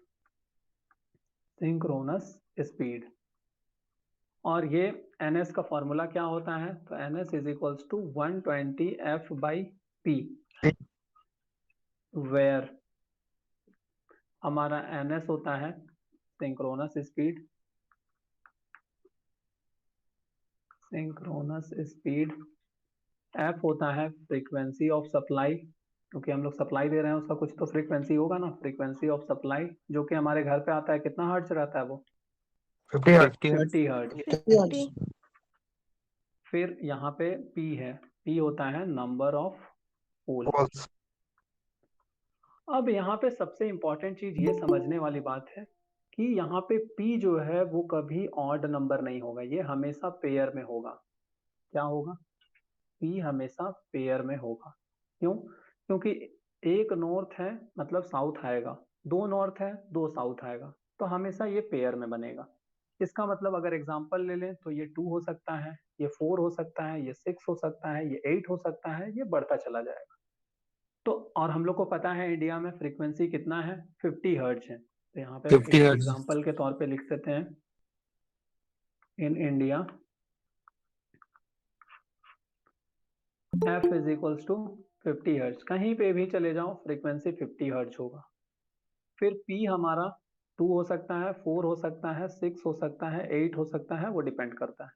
सिंक्रोनस स्पीड। और ये एनएस का फॉर्मूला क्या होता है? तो NS is equals to 120 F by P, where हमारा एनएस होता है synchronous speed, synchronous speed. F होता है फ्रीक्वेंसी ऑफ सप्लाई, क्योंकि हम लोग सप्लाई दे रहे हैं उसका कुछ तो फ्रीक्वेंसी होगा ना, फ्रीक्वेंसी ऑफ सप्लाई, जो कि हमारे घर पे आता है कितना हर्ट्ज रहता है वो? 50 हर्ट्ज 50 हर्ट्ज। 50 फिर यहाँ पे P है, P होता है नंबर ऑफ पोल। पोल्स। अब यहाँ पे सबसे इंपॉर्टेंट चीज ये समझने वाली बात है कि यहाँ पे P जो है वो कभी ऑड नंबर नहीं होगा, ये हमेशा पेयर में होगा। क्या होगा? P हमेशा पेयर में होगा। क्यों? क्योंकि एक नॉर्थ है मतलब साउथ आएगा, दो नॉर्थ है दो साउथ आएगा, तो हमेशा ये पेयर में बनेगा। इसका मतलब अगर एग्जांपल ले लें तो ये 2 हो सकता है, ये 4 हो सकता है, ये 6 हो सकता है, ये 8 हो सकता है, ये बढ़ता चला जाएगा। तो और हम लोग को पता है इंडिया में फ्रीक्वेंसी कितना है? 50 हर्ट्ज है। तो यहाँ पे 50 हर्ट्ज। एग्जांपल के तौर पे लिख सकते हैं, in India f is equals to 50 hertz. कहीं पे भी चले जाओ फ्रीक्वेंसी 50 हर्ट्ज होगा। फिर p हमारा 2 हो सकता है, 4 हो सकता है, 6 हो सकता है, 8 हो सकता है, वो डिपेंड करता है।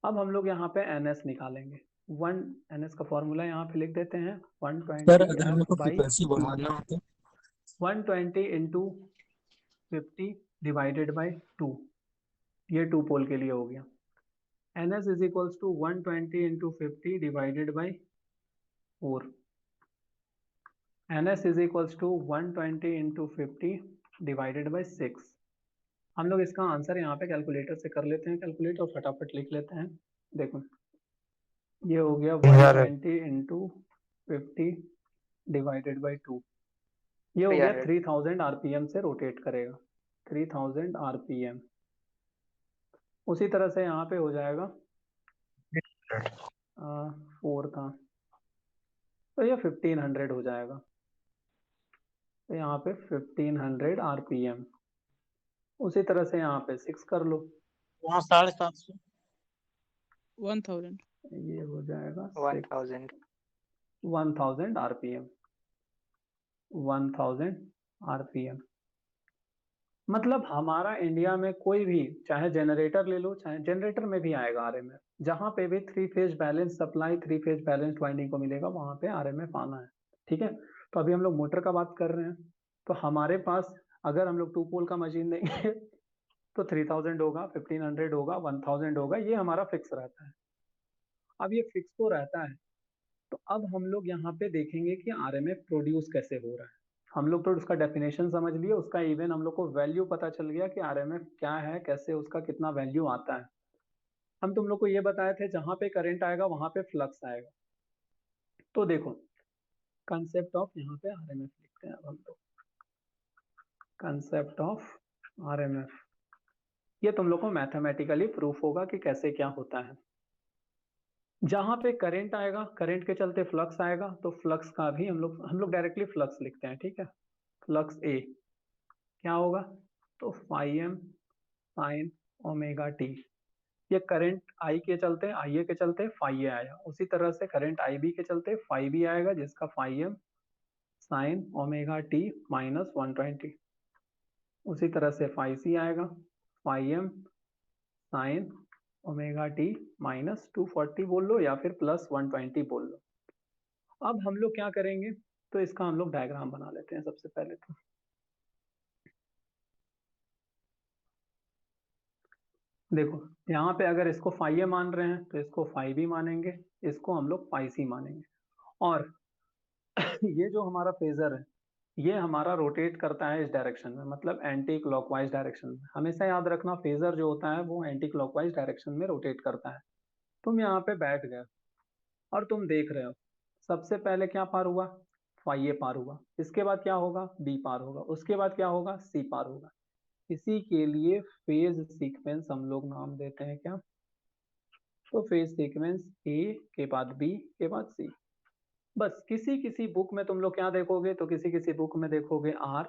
अब हम लोग यहाँ पे ns निकालेंगे। वन ns का फॉर्मूला यहाँ पे लिख देते हैं, सर 120 अगर हम लोग f को बाई फ्रीक्वेंसी बढ़ाना हो तो 120 इंटू 50 डिवाइडेड बाई 2, ये 2 पोल के लिए हो गया। ns is equals to 120 into 50 divided by 4, ns is equals to 120 into 50 divided by 6। हम लोग इसका आंसर यहाँ पे कैलकुलेटर से कर लेते हैं, कैलकुलेट और फटाफट लिख लेते हैं। देखो ये हो गया 120 इंटू 50 डिवाइडेड बाई 2, ये हो गया 3000 आरपीएम से रोटेट करेगा, 3000 आरपीएम। उसी तरह से यहाँ पे हो जाएगा 4 का, तो ये 1500 हो जाएगा। तो यहाँ पे 1500 आरपीएम। उसी तरह से यहाँ पे 6 कर लो, वहाँ 750 1000 ये हो जाएगा 1000 1000 आरपीएम, 1000 आरपीएम। मतलब हमारा इंडिया में कोई भी, चाहे जनरेटर ले लो, चाहे जनरेटर में भी आएगा आरएमएफ, जहां पे भी three phase balance supply, three phase balance winding को मिलेगा वहां पे आरएमएफ आना है, ठीक है। तो अभी हम लोग मोटर का बात कर रहे हैं, तो हमारे पास अगर हम लोग 2 पोल का मशीन देंगे तो 3000 होगा, 1500 होगा, 1000 होगा, ये हमारा फिक्स रहता है। अब ये फिक्स तो रहता है, तो अब हम लोग यहाँ पे देखेंगे कि आरएमएफ प्रोड्यूस कैसे हो रहा है। हम लोग तो उसका डेफिनेशन समझ लिए, उसका इवन हम लोग को वैल्यू पता चल गया कि आरएमएफ क्या है, कैसे उसका कितना वैल्यू आता है। हम तुम लोग को ये बताए थे जहां पे करंट आएगा वहां पे फ्लक्स आएगा। तो देखो कंसेप्ट ऑफ यहाँ पे आरएमएफ लिखते हैं अब हम लोग, कंसेप्ट ऑफ आरएमएफ। ये तुम लोग को मैथमेटिकली प्रूफ होगा कि कैसे क्या होता है। जहां पे करंट आएगा, करंट के चलते फ्लक्स आएगा, तो फ्लक्स का भी हम लोग डायरेक्टली फ्लक्स लिखते हैं, ठीक है। फ्लक्स ए क्या होगा? तो phi M sine omega T. ये करंट आई के चलते, आई ए के चलते फाई ए आया, उसी तरह से करंट आई बी के चलते फाई बी आएगा, जिसका phi M sine omega T minus 120। उसी तरह से फाई सी आएगा phi M sine omega T minus 240 बोल लो या फिर प्लस 120 बोल लो। अब हम लोग क्या करेंगे, तो इसका हम लोग डायग्राम बना लेते हैं सबसे पहले। तो देखो यहाँ पे अगर इसको फाई ए मान रहे हैं तो इसको फाई बी मानेंगे, इसको हम लोग फाई सी मानेंगे। और ये जो हमारा फेजर है ये हमारा रोटेट करता है इस डायरेक्शन में, मतलब एंटी क्लॉकवाइज डायरेक्शन में। हमेशा याद रखना फेजर जो होता है वो एंटी क्लॉकवाइज डायरेक्शन में रोटेट करता है। तुम यहाँ पे बैठ गए और तुम देख रहे हो सबसे पहले क्या पार हुआ, फाई ए पार हुआ, इसके बाद क्या होगा, बी पार होगा, उसके बाद क्या होगा, सी पार होगा। इसी के लिए फेज सीक्वेंस हम लोग नाम देते हैं क्या, तो फेज सीक्वेंस ए के बाद बी के बाद सी। बस किसी किसी बुक में तुम लोग क्या देखोगे, तो किसी किसी बुक में देखोगे आर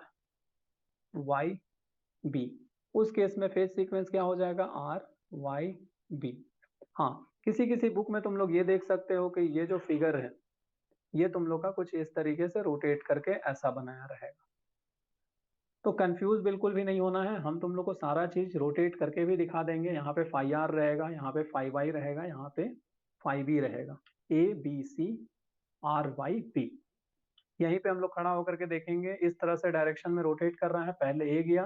वाई बी। उस केस में फेज सीक्वेंस क्या हो जाएगा, आर वाई बी। हाँ, किसी किसी बुक में तुम लोग ये देख सकते हो कि ये जो फिगर है ये तुम लोग का कुछ इस तरीके से रोटेट करके ऐसा बनाया रहेगा। तो कंफ्यूज बिल्कुल भी नहीं होना है, हम तुम लोग को सारा चीज रोटेट करके भी दिखा देंगे। यहाँ पे फाई आर रहेगा, यहाँ पे फाई वाई रहेगा, यहाँ पे फाई बी रहेगा, A B C R Y B. यहीं पे हम लोग खड़ा होकर के देखेंगे इस तरह से डायरेक्शन में रोटेट कर रहा है, पहले ए गया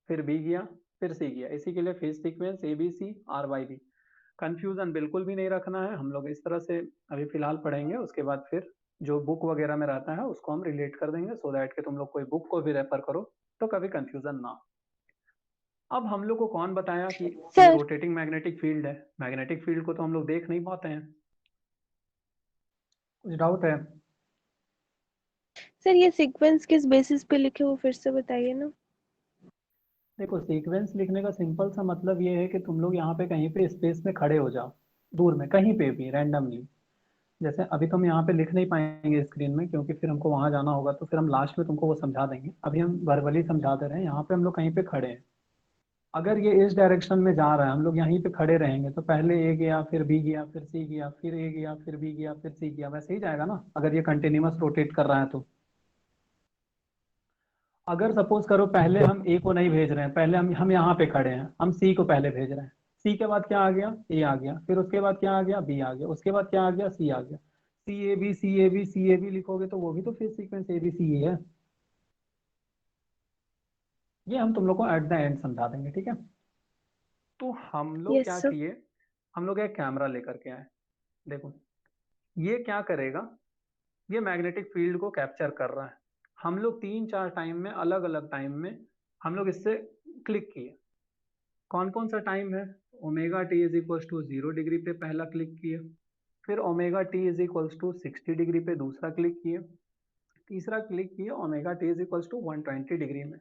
फिर बी गया फिर सी गया। इसी के लिए phase sequence A B C R Y B. Confusion बिल्कुल भी नहीं रखना है, हम लोग इस तरह से अभी फिलहाल पढ़ेंगे, उसके बाद फिर जो बुक वगैरह में रहता है उसको हम रिलेट कर देंगे, सो दैट कि तुम लोग कोई बुक को भी रेफर करो तो कभी कंफ्यूजन ना हो। अब हम लोग को कौन बताया कि ये सर रोटेटिंग मैग्नेटिक फील्ड है, मैग्नेटिक फील्ड को तो हम लोग देख नहीं पाते हैं। कुछ डाउट है? सर ये सीक्वेंस किस बेसिस पे लिखे वो फिर से बताइए ना। देखो सीक्वेंस लिखने का सिंपल सा मतलब ये है कि तुम लोग यहाँ पे कहीं पे स्पेस में खड़े हो जाओ, दूर में कहीं पे भी रैंडमली। जैसे अभी तुम यहाँ पे लिख नहीं पाएंगे स्क्रीन में क्योंकि फिर हमको वहां जाना होगा, तो फिर हम लास्ट में तुमको वो समझा देंगे। अभी हम वर्बली समझा दे रहे हैं, यहाँ पे हम लोग कहीं पे खड़े हैं। अगर ये इस डायरेक्शन में जा रहा है, हम लोग यहीं पे खड़े रहेंगे, तो पहले ए गया फिर बी गया फिर सी गया फिर ए गया फिर बी गया फिर सी गया, वैसे ही जाएगा ना अगर ये कंटिन्यूअस रोटेट कर रहा है तो। अगर सपोज करो पहले हम ए को नहीं भेज रहे हैं, पहले हम यहाँ पे खड़े हैं, हम सी को पहले भेज रहे हैं, सी के बाद क्या आ गया, ए आ गया, फिर उसके बाद क्या आ गया, बी आ गया, उसके बाद क्या आ गया, सी आ गया। C A B C A B C A B लिखोगे तो वो भी तो phase sequence A B C A है। ये हम तुम लोग को एट द एंड समझा देंगे, ठीक है। तो हम लोग क्या यस सर। किए, हम लोग एक कैमरा लेकर के आए। देखो ये क्या करेगा, ये मैग्नेटिक फील्ड को कैप्चर कर रहा है। हम लोग 3-4 टाइम में, अलग अलग टाइम में हम लोग इससे क्लिक किए। कौन कौन सा टाइम है, omega T is equal to 0 degree पे पहला क्लिक किए, फिर omega T is equal to 60 degree पे दूसरा क्लिक किए, तीसरा क्लिक किए omega T is equal to 120 degree में।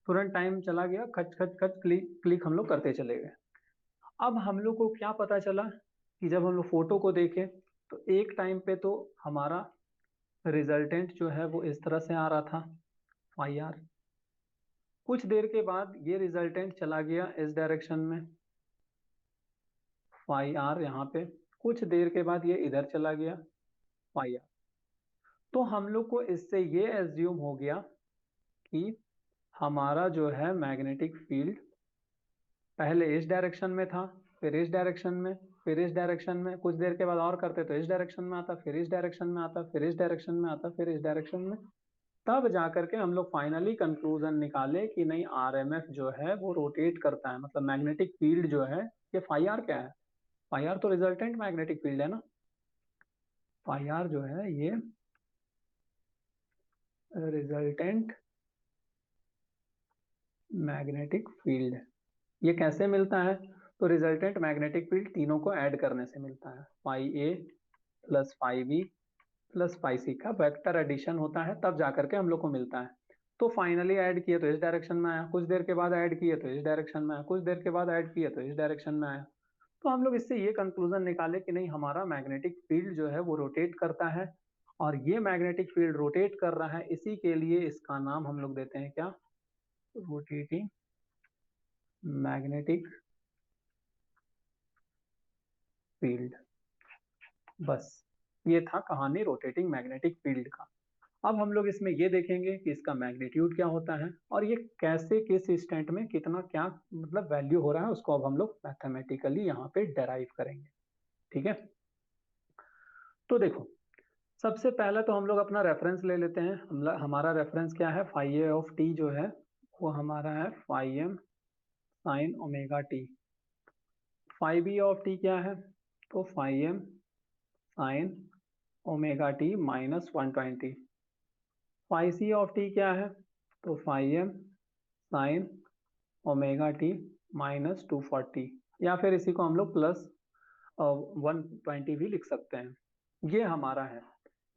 तुरंत टाइम चला गया, खच खच खच क्लिक क्लिक हम लोग करते चले गए। अब हम लोग को क्या पता चला कि जब हम लोग फोटो को देखें तो एक टाइम पे तो हमारा रिजल्टेंट जो है वो इस तरह से आ रहा था फाई आर। कुछ देर के बाद ये रिजल्टेंट चला गया इस डायरेक्शन में फाई आर यहाँ पे, कुछ देर के बाद ये इधर चला गया फाई आर। तो हम लोग को इससे ये एज्यूम हो गया कि हमारा जो है मैग्नेटिक फील्ड पहले इस डायरेक्शन में था, फिर इस डायरेक्शन में, फिर इस डायरेक्शन में, कुछ देर के बाद और करते तो इस डायरेक्शन में आता, फिर इस डायरेक्शन में आता, फिर इस डायरेक्शन में आता, फिर इस डायरेक्शन में। तब जाकर के हम लोग फाइनली कंक्लूजन निकाले कि नहीं आरएमएफ जो है वो रोटेट करता है, मतलब मैग्नेटिक फील्ड जो है ये फाई आर क्या है, फाई आर तो रिजल्टेंट मैग्नेटिक फील्ड है ना। फाई आर जो है ये रिजल्टेंट मैग्नेटिक फील्ड है। ये कैसे मिलता है, तो रिजल्टेंट मैग्नेटिक फील्ड तीनों को ऐड करने से मिलता है, phi A plus phi B plus phi C का वेक्टर एडिशन होता है, तब जाकर के हम लोग को मिलता है। तो फाइनली ऐड किए तो इस डायरेक्शन में आया, कुछ देर के बाद ऐड किए तो इस डायरेक्शन में आया, कुछ देर के बाद ऐड किए तो इस डायरेक्शन में आया। तो हम लोग इससे ये कंक्लूजन निकाले कि नहीं हमारा मैग्नेटिक फील्ड जो है वो रोटेट करता है, और ये मैग्नेटिक फील्ड रोटेट कर रहा है, इसी के लिए इसका नाम हम लोग देते हैं क्या, रोटेटिंग मैग्नेटिक फील्ड। बस ये था कहानी रोटेटिंग मैग्नेटिक फील्ड का। अब हम लोग इसमें ये देखेंगे कि इसका मैग्नीट्यूड क्या होता है और ये कैसे किस इंस्टेंट में कितना क्या मतलब वैल्यू हो रहा है, उसको अब हम लोग मैथमेटिकली यहाँ पे डेराइव करेंगे। ठीक है, तो देखो सबसे पहले तो हम लोग अपना रेफरेंस ले लेते हैं। हमारा रेफरेंस क्या है, फाई ए ऑफ टी जो है वो हमारा है phi M sine omega T. Phi B of T क्या है, तो phi M sine omega T minus 120। Phi C of T क्या है, तो phi M sine omega T minus 240, या फिर इसी को हम लोग प्लस 120 भी लिख सकते हैं। ये हमारा है।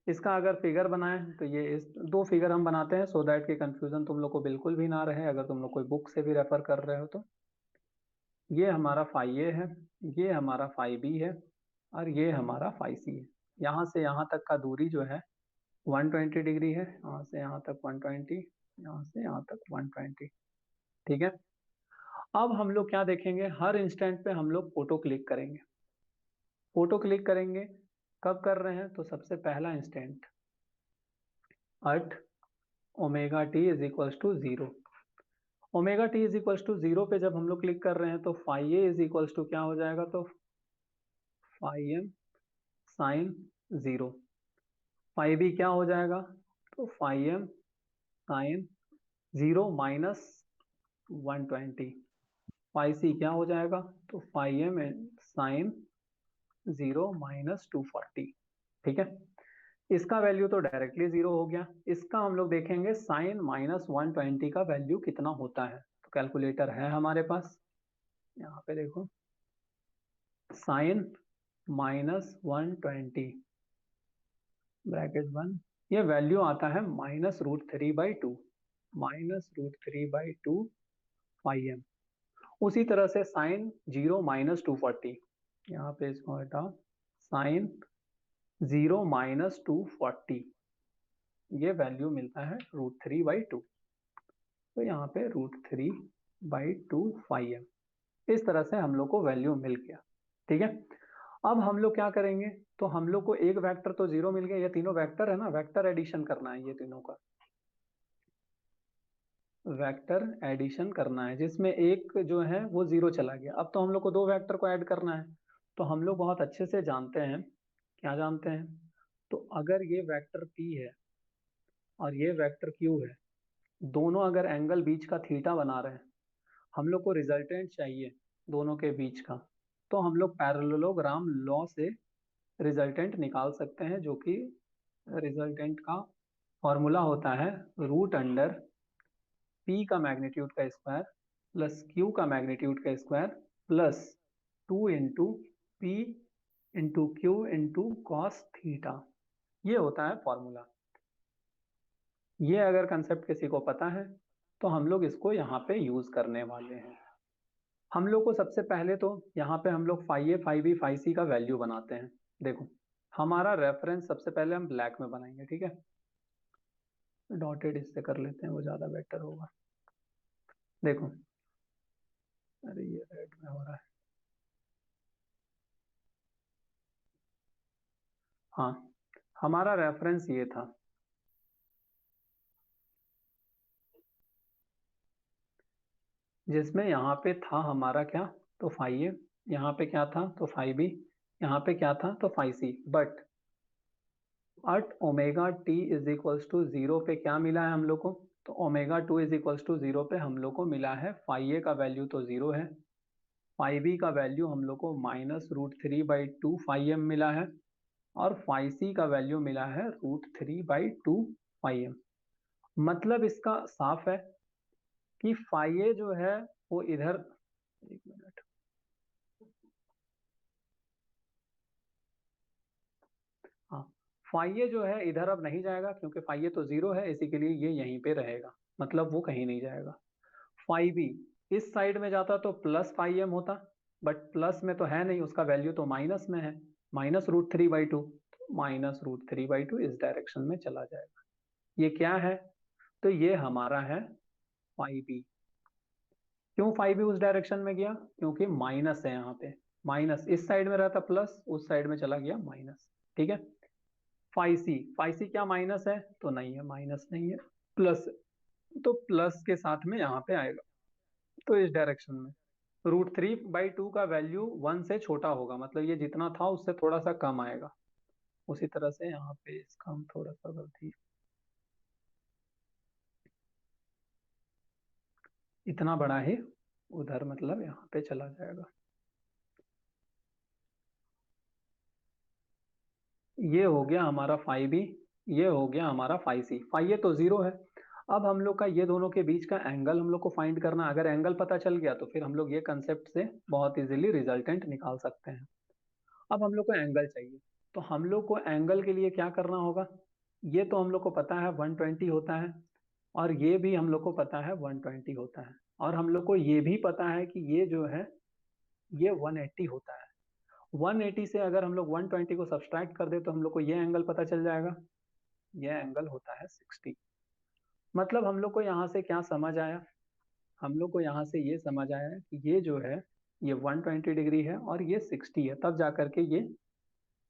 इसका अगर फिगर बनाएं तो ये इस दो फिगर हम बनाते हैं सो दैट कि कंफ्यूजन तुम लोग को बिल्कुल भी ना रहे, अगर तुम लोग कोई बुक से भी रेफर कर रहे हो तो। ये हमारा फाई ए है, ये हमारा फाई बी है, और ये हमारा फाई सी है। यहाँ से यहाँ तक का दूरी जो है 120 डिग्री है, यहाँ से यहाँ तक 120, यहाँ से यहाँ तक 120। ठीक है, अब हम लोग क्या देखेंगे, हर इंस्टेंट पे हम लोग फोटो क्लिक करेंगे। फोटो क्लिक करेंगे कब कर रहे हैं, तो सबसे पहला instant at omega T is equals to 0। Omega T is equals to 0 पे जब हम लोग क्लिक कर रहे हैं तो phi A is equals to क्या हो जाएगा, तो phi M sine 0। Phi B क्या हो जाएगा, तो phi M sine 0 minus 120। Phi C क्या हो जाएगा, तो फाई एम साइन 0 माइनस 240। ठीक है, इसका वैल्यू तो डायरेक्टली 0 हो गया। इसका हम लोग देखेंगे साइन माइनस 120 का वैल्यू कितना होता है। तो कैलकुलेटर है हमारे पास, यहाँ पे देखो साइन माइनस 120 ब्रैकेट 1, ये वैल्यू आता है -√3/2, -√3/2 फाई एम। उसी तरह से साइन 0 माइनस 240, यहाँ पे इसको हटाओ, साइन 0 माइनस 240, ये वैल्यू मिलता है √3/2। तो यहाँ पे √3/2 फाई एम। इस तरह से हम लोग को वैल्यू मिल गया। ठीक है, अब हम लोग क्या करेंगे, तो हम लोग को एक वेक्टर तो 0 मिल गया, ये तीनों वेक्टर है ना, वेक्टर एडिशन करना है, ये तीनों का वेक्टर एडिशन करना है, जिसमें एक जो है वो 0 चला गया। अब तो हम लोग को दो वेक्टर को ऐड करना है। तो हम लोग बहुत अच्छे से जानते हैं, क्या जानते हैं, तो अगर ये वेक्टर P है और ये वेक्टर Q है, दोनों अगर एंगल बीच का थीटा बना रहे हैं, हम लोग को रिजल्टेंट चाहिए दोनों के बीच का, तो हम लोग पैरेललोग्राम लॉ से रिजल्टेंट निकाल सकते हैं, जो कि रिजल्टेंट का फॉर्मूला होता है √अंडर P का मैग्नीट्यूड का स्क्वायर प्लस Q का मैग्नीट्यूड का square plus 2 into P into Q into cos theta. ये होता है फॉर्मूला। ये अगर कंसेप्ट किसी को पता है तो हम लोग इसको यहाँ पे यूज करने वाले हैं। हम लोग को सबसे पहले तो यहाँ पे हम लोग फाई ए फाई बी फाई सी का वैल्यू बनाते हैं। देखो हमारा रेफरेंस सबसे पहले हम ब्लैक में बनाएंगे। ठीक है, डॉटेड इससे कर लेते हैं, वो ज्यादा बेटर होगा। देखो, अरे ये रेड में हो रहा है। हाँ, हमारा रेफरेंस ये था, जिसमें यहाँ पे था हमारा क्या, तो फाई ए, यहाँ पे क्या था, तो फाई बी, यहाँ पे क्या था, तो phi C. But at omega T is equals to 0 पे क्या मिला है हम लोग को, तो ओमेगा 2 इज इक्वल्स टू 0 पे हम लोग को मिला है फाई ए का वैल्यू तो 0 है, फाई बी का वैल्यू हम लोग को -√3/2 फाई एम मिला है, और फाई सी का वैल्यू मिला है √3/2 फाई एम। मतलब इसका साफ है कि फाई ए जो है वो इधर, एक मिनट, हाँ, फाई ए जो है इधर अब नहीं जाएगा, क्योंकि फाई ए तो 0 है, इसी के लिए ये यहीं पे रहेगा, मतलब वो कहीं नहीं जाएगा। फाई बी इस साइड में जाता तो प्लस फाई एम होता, बट प्लस में तो है नहीं, उसका वैल्यू तो माइनस में है, -√3/2, -√3/2 इस डायरेक्शन में चला जाएगा। ये क्या है, तो ये हमारा है फाई बी। क्यों फाई बी उस डायरेक्शन में गया, क्योंकि माइनस है यहाँ पे, माइनस इस साइड में रहता प्लस, उस साइड में चला गया माइनस। ठीक है, फाई सी क्या माइनस है? तो नहीं है, माइनस नहीं है, प्लस, तो प्लस के साथ में यहाँ पे आएगा, तो इस डायरेक्शन में √3/2 का वैल्यू 1 से छोटा होगा, मतलब ये जितना था उससे थोड़ा सा कम आएगा। उसी तरह से यहाँ पे इसका हम थोड़ा सा गलती, इतना बड़ा है उधर, मतलब यहाँ पे चला जाएगा। ये हो गया हमारा फाई बी, ये हो गया हमारा फाई सी। फाई ए तो 0 है। अब हम लोग का ये दोनों के बीच का एंगल हम लोग को फाइंड करना है। अगर एंगल पता चल गया तो फिर हम लोग ये कंसेप्ट से बहुत इजीली रिजल्टेंट निकाल सकते हैं। अब हम लोग को एंगल चाहिए, तो हम लोग को एंगल के लिए क्या करना होगा? ये तो हम लोग को पता है 120 होता है, और ये भी हम लोग को पता है 120 होता है, और हम लोग को ये भी पता है कि ये जो है ये 180 होता है। 180 से अगर हम लोग 120 को सब्सट्रैक्ट कर दे तो हम लोग को ये एंगल पता चल जाएगा, ये एंगल होता है 60। मतलब हम लोग को यहाँ से क्या समझ आया? हम लोग को यहाँ से ये समझ आया कि ये जो है ये 120 डिग्री है और ये 60 है, तब जाकर के ये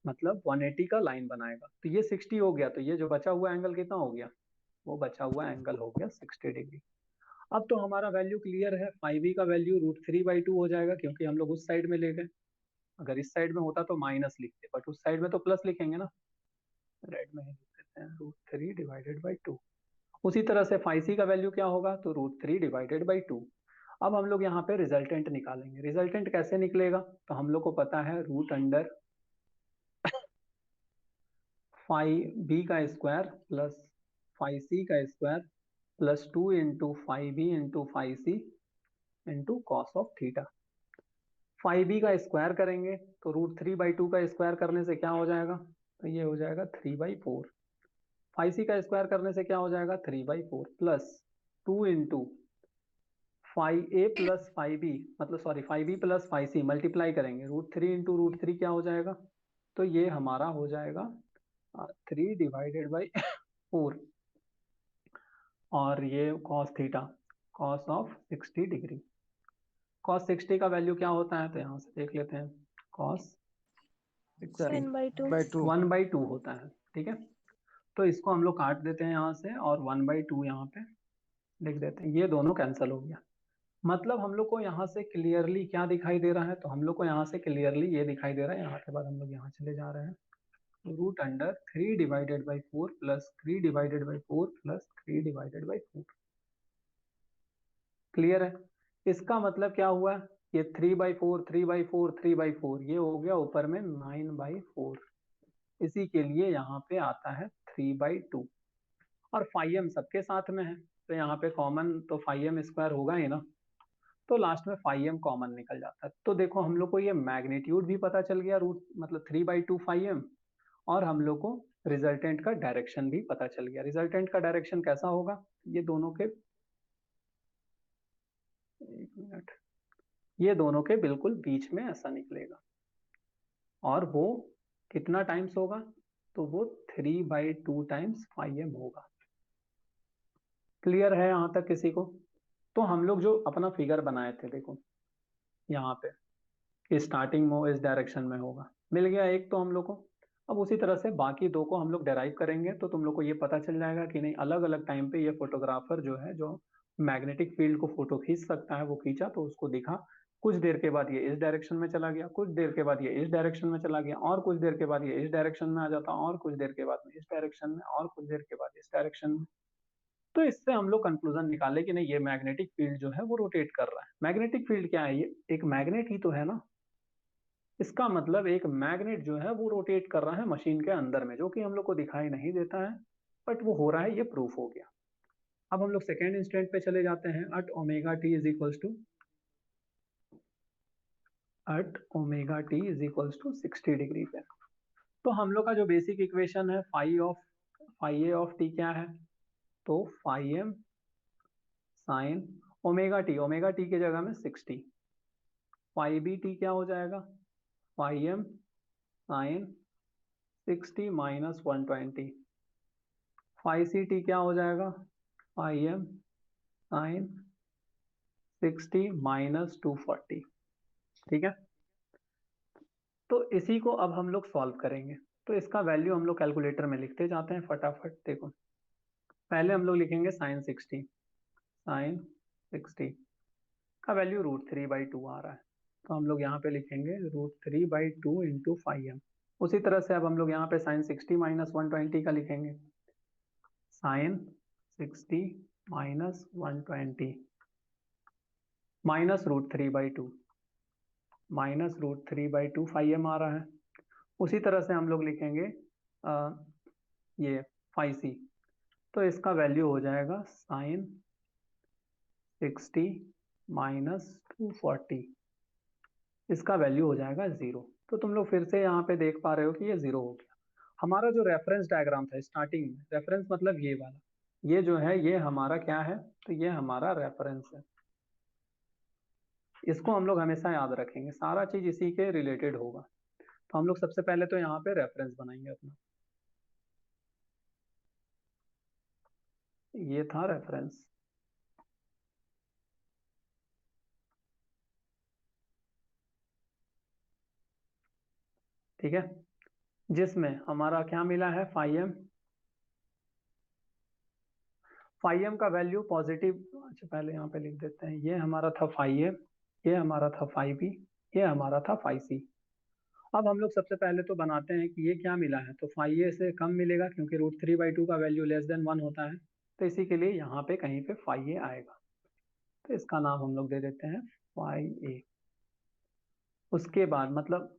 मतलब 180 का लाइन बनाएगा। तो ये 60 हो गया, तो ये जो बचा हुआ एंगल कितना हो गया? वो बचा हुआ एंगल हो गया 60 डिग्री। अब तो हमारा वैल्यू क्लियर है, फाइव बी का वैल्यू √3/2 हो जाएगा, क्योंकि हम लोग उस साइड में ले गए। अगर इस साइड में होता तो माइनस लिखते, बट उस साइड में तो प्लस लिखेंगे ना, रेड में ही लिख देते हैं, √3/2। उसी तरह से फाई सी का वैल्यू क्या होगा? तो √3/2। अब हम लोग यहाँ पे रिजल्टेंट निकालेंगे। रिजल्टेंट कैसे निकलेगा? तो हम लोग को पता है √अंडर फाई बी का स्क्वायर प्लस फाई सी का square plus 2 into phi B into phi C into cos of theta. Phi B का स्क्वायर करेंगे तो √3/2 का स्क्वायर करने से क्या हो जाएगा? तो ये हो जाएगा 3/4। फाई सी का स्क्वायर करने से क्या हो जाएगा? 3/4 plus 2 into phi A plus phi B, मतलब sorry phi B plus phi C multiply करेंगे, √3 इंटू √3 क्या हो जाएगा? तो ये हमारा हो जाएगा 3/4, और ये cos theta, cos of 60 degree. Cos 60 का वैल्यू क्या होता है? तो यहाँ से देख लेते हैं, कॉस 60 1/2 1/2 होता है। ठीक है, तो इसको हम लोग काट देते हैं यहाँ से, और 1/2 यहाँ पे लिख देते हैं, ये दोनों कैंसिल हो गया। मतलब हम लोग को यहाँ से क्लियरली क्या दिखाई दे रहा है? तो हम लोग को यहाँ से क्लियरली ये दिखाई दे रहा है, यहाँ के बाद हम लोग यहाँ चले जा रहे हैं, √3/4 प्लस 3/4 प्लस 3/4। क्लियर है? इसका मतलब क्या हुआ? ये 3/4 3/4 3/4 ये हो गया ऊपर में 9/4, इसी के लिए यहाँ पे आता है 3/2। और फाई एम सबके साथ में है, तो यहाँ पे कॉमन तो फाई एम स्क्वायर होगा ही ना, तो लास्ट में फाई एम कॉमन निकल जाता है। तो देखो हम लोग को ये मैग्नीट्यूड भी पता चल गया, रूट मतलब 3/2 फाई एम, और हम लोग को रिजल्टेंट का डायरेक्शन भी पता चल गया। रिजल्टेंट का डायरेक्शन कैसा होगा? ये दोनों के, एक मिनट, ये दोनों के बिल्कुल बीच में ऐसा निकलेगा, और वो कितना टाइम्स होगा? तो वो 3/2 टाइम्स फाई एम होगा। क्लियर है यहां तक किसी को? तो हम लोग जो अपना फिगर बनाए थे, देखो यहाँ पे कि स्टार्टिंग में इस डायरेक्शन में होगा, मिल गया एक तो हम लोग को। अब उसी तरह से बाकी दो को हम लोग डेराइव करेंगे, तो तुम लोग को ये पता चल जाएगा कि नहीं, अलग अलग टाइम पे ये फोटोग्राफर जो है, जो मैग्नेटिक फील्ड को फोटो खींच सकता है, वो खींचा तो उसको दिखा, कुछ देर के बाद ये इस डायरेक्शन में चला गया, कुछ देर के बाद ये इस डायरेक्शन में चला गया, और कुछ देर के बाद ये इस डायरेक्शन में आ जाता, और कुछ देर के बाद में इस डायरेक्शन में, और कुछ देर के बाद इस डायरेक्शन में। तो इससे हम लोग कंक्लूजन निकाले कि नहीं, ये मैग्नेटिक फील्ड जो है वो रोटेट कर रहा है। मैग्नेटिक फील्ड क्या है? ये एक मैग्नेट ही तो है ना। इसका मतलब एक मैग्नेट जो है वो रोटेट कर रहा है मशीन के अंदर में, जो कि हम लोग को दिखाई नहीं देता है, बट वो हो रहा है, ये प्रूफ हो गया। अब हम लोग सेकेंड इंस्टेंट पे चले जाते हैं, at omega T is equals to 60 degree पे। तो हम लोग का जो बेसिक इक्वेशन है, फाई ए ऑफ टी क्या है? तो phi M sine omega T के जगह में 60, फाई बी टी क्या हो जाएगा? Phi M sine 60 minus 120, phi C T क्या हो जाएगा? Phi M sine 60 minus 240। ठीक है, तो इसी को अब हम लोग सॉल्व करेंगे। तो इसका वैल्यू हम लोग कैलकुलेटर में लिखते जाते हैं फटाफट। देखो पहले हम लोग लिखेंगे sin 60 का वैल्यू √3/2 आ रहा है, तो हम लोग यहाँ पे लिखेंगे √3/2 इंटू 5m। उसी तरह से अब हम लोग यहाँ पे sin 60 माइनस 120 का लिखेंगे, sin 60 minus 120 minus √3/2 minus √3/2 5m आ रहा है। उसी तरह से हम लोग लिखेंगे ये 5c, तो इसका वैल्यू हो जाएगा sin 60 माइनस 240, इसका वैल्यू हो जाएगा 0। तो तुम लोग फिर से यहाँ पे देख पा रहे हो कि ये 0 हो गया। हमारा जो रेफरेंस डायग्राम था स्टार्टिंग में, रेफरेंस मतलब ये वाला, ये जो है ये हमारा क्या है, तो ये हमारा रेफरेंस है। इसको हम लोग हमेशा याद रखेंगे, सारा चीज इसी के रिलेटेड होगा। तो हम लोग सबसे पहले तो यहाँ पे रेफरेंस बनाएंगे अपना, ये था रेफरेंस। ठीक है, जिसमें हमारा क्या मिला है 5m, 5m का वैल्यू पॉजिटिव। अच्छा पहले यहाँ पे लिख देते हैं, ये हमारा था 5m, ये हमारा था 5b, ये हमारा था 5c। अब हम लोग सबसे पहले तो बनाते हैं कि ये क्या मिला है, तो 5a से कम मिलेगा क्योंकि √3/2 का वैल्यू लेस देन 1 होता है, तो इसी के लिए यहाँ पे कहीं पे 5a आएगा, तो इसका नाम हम लोग दे देते हैं 5a। उसके बाद मतलब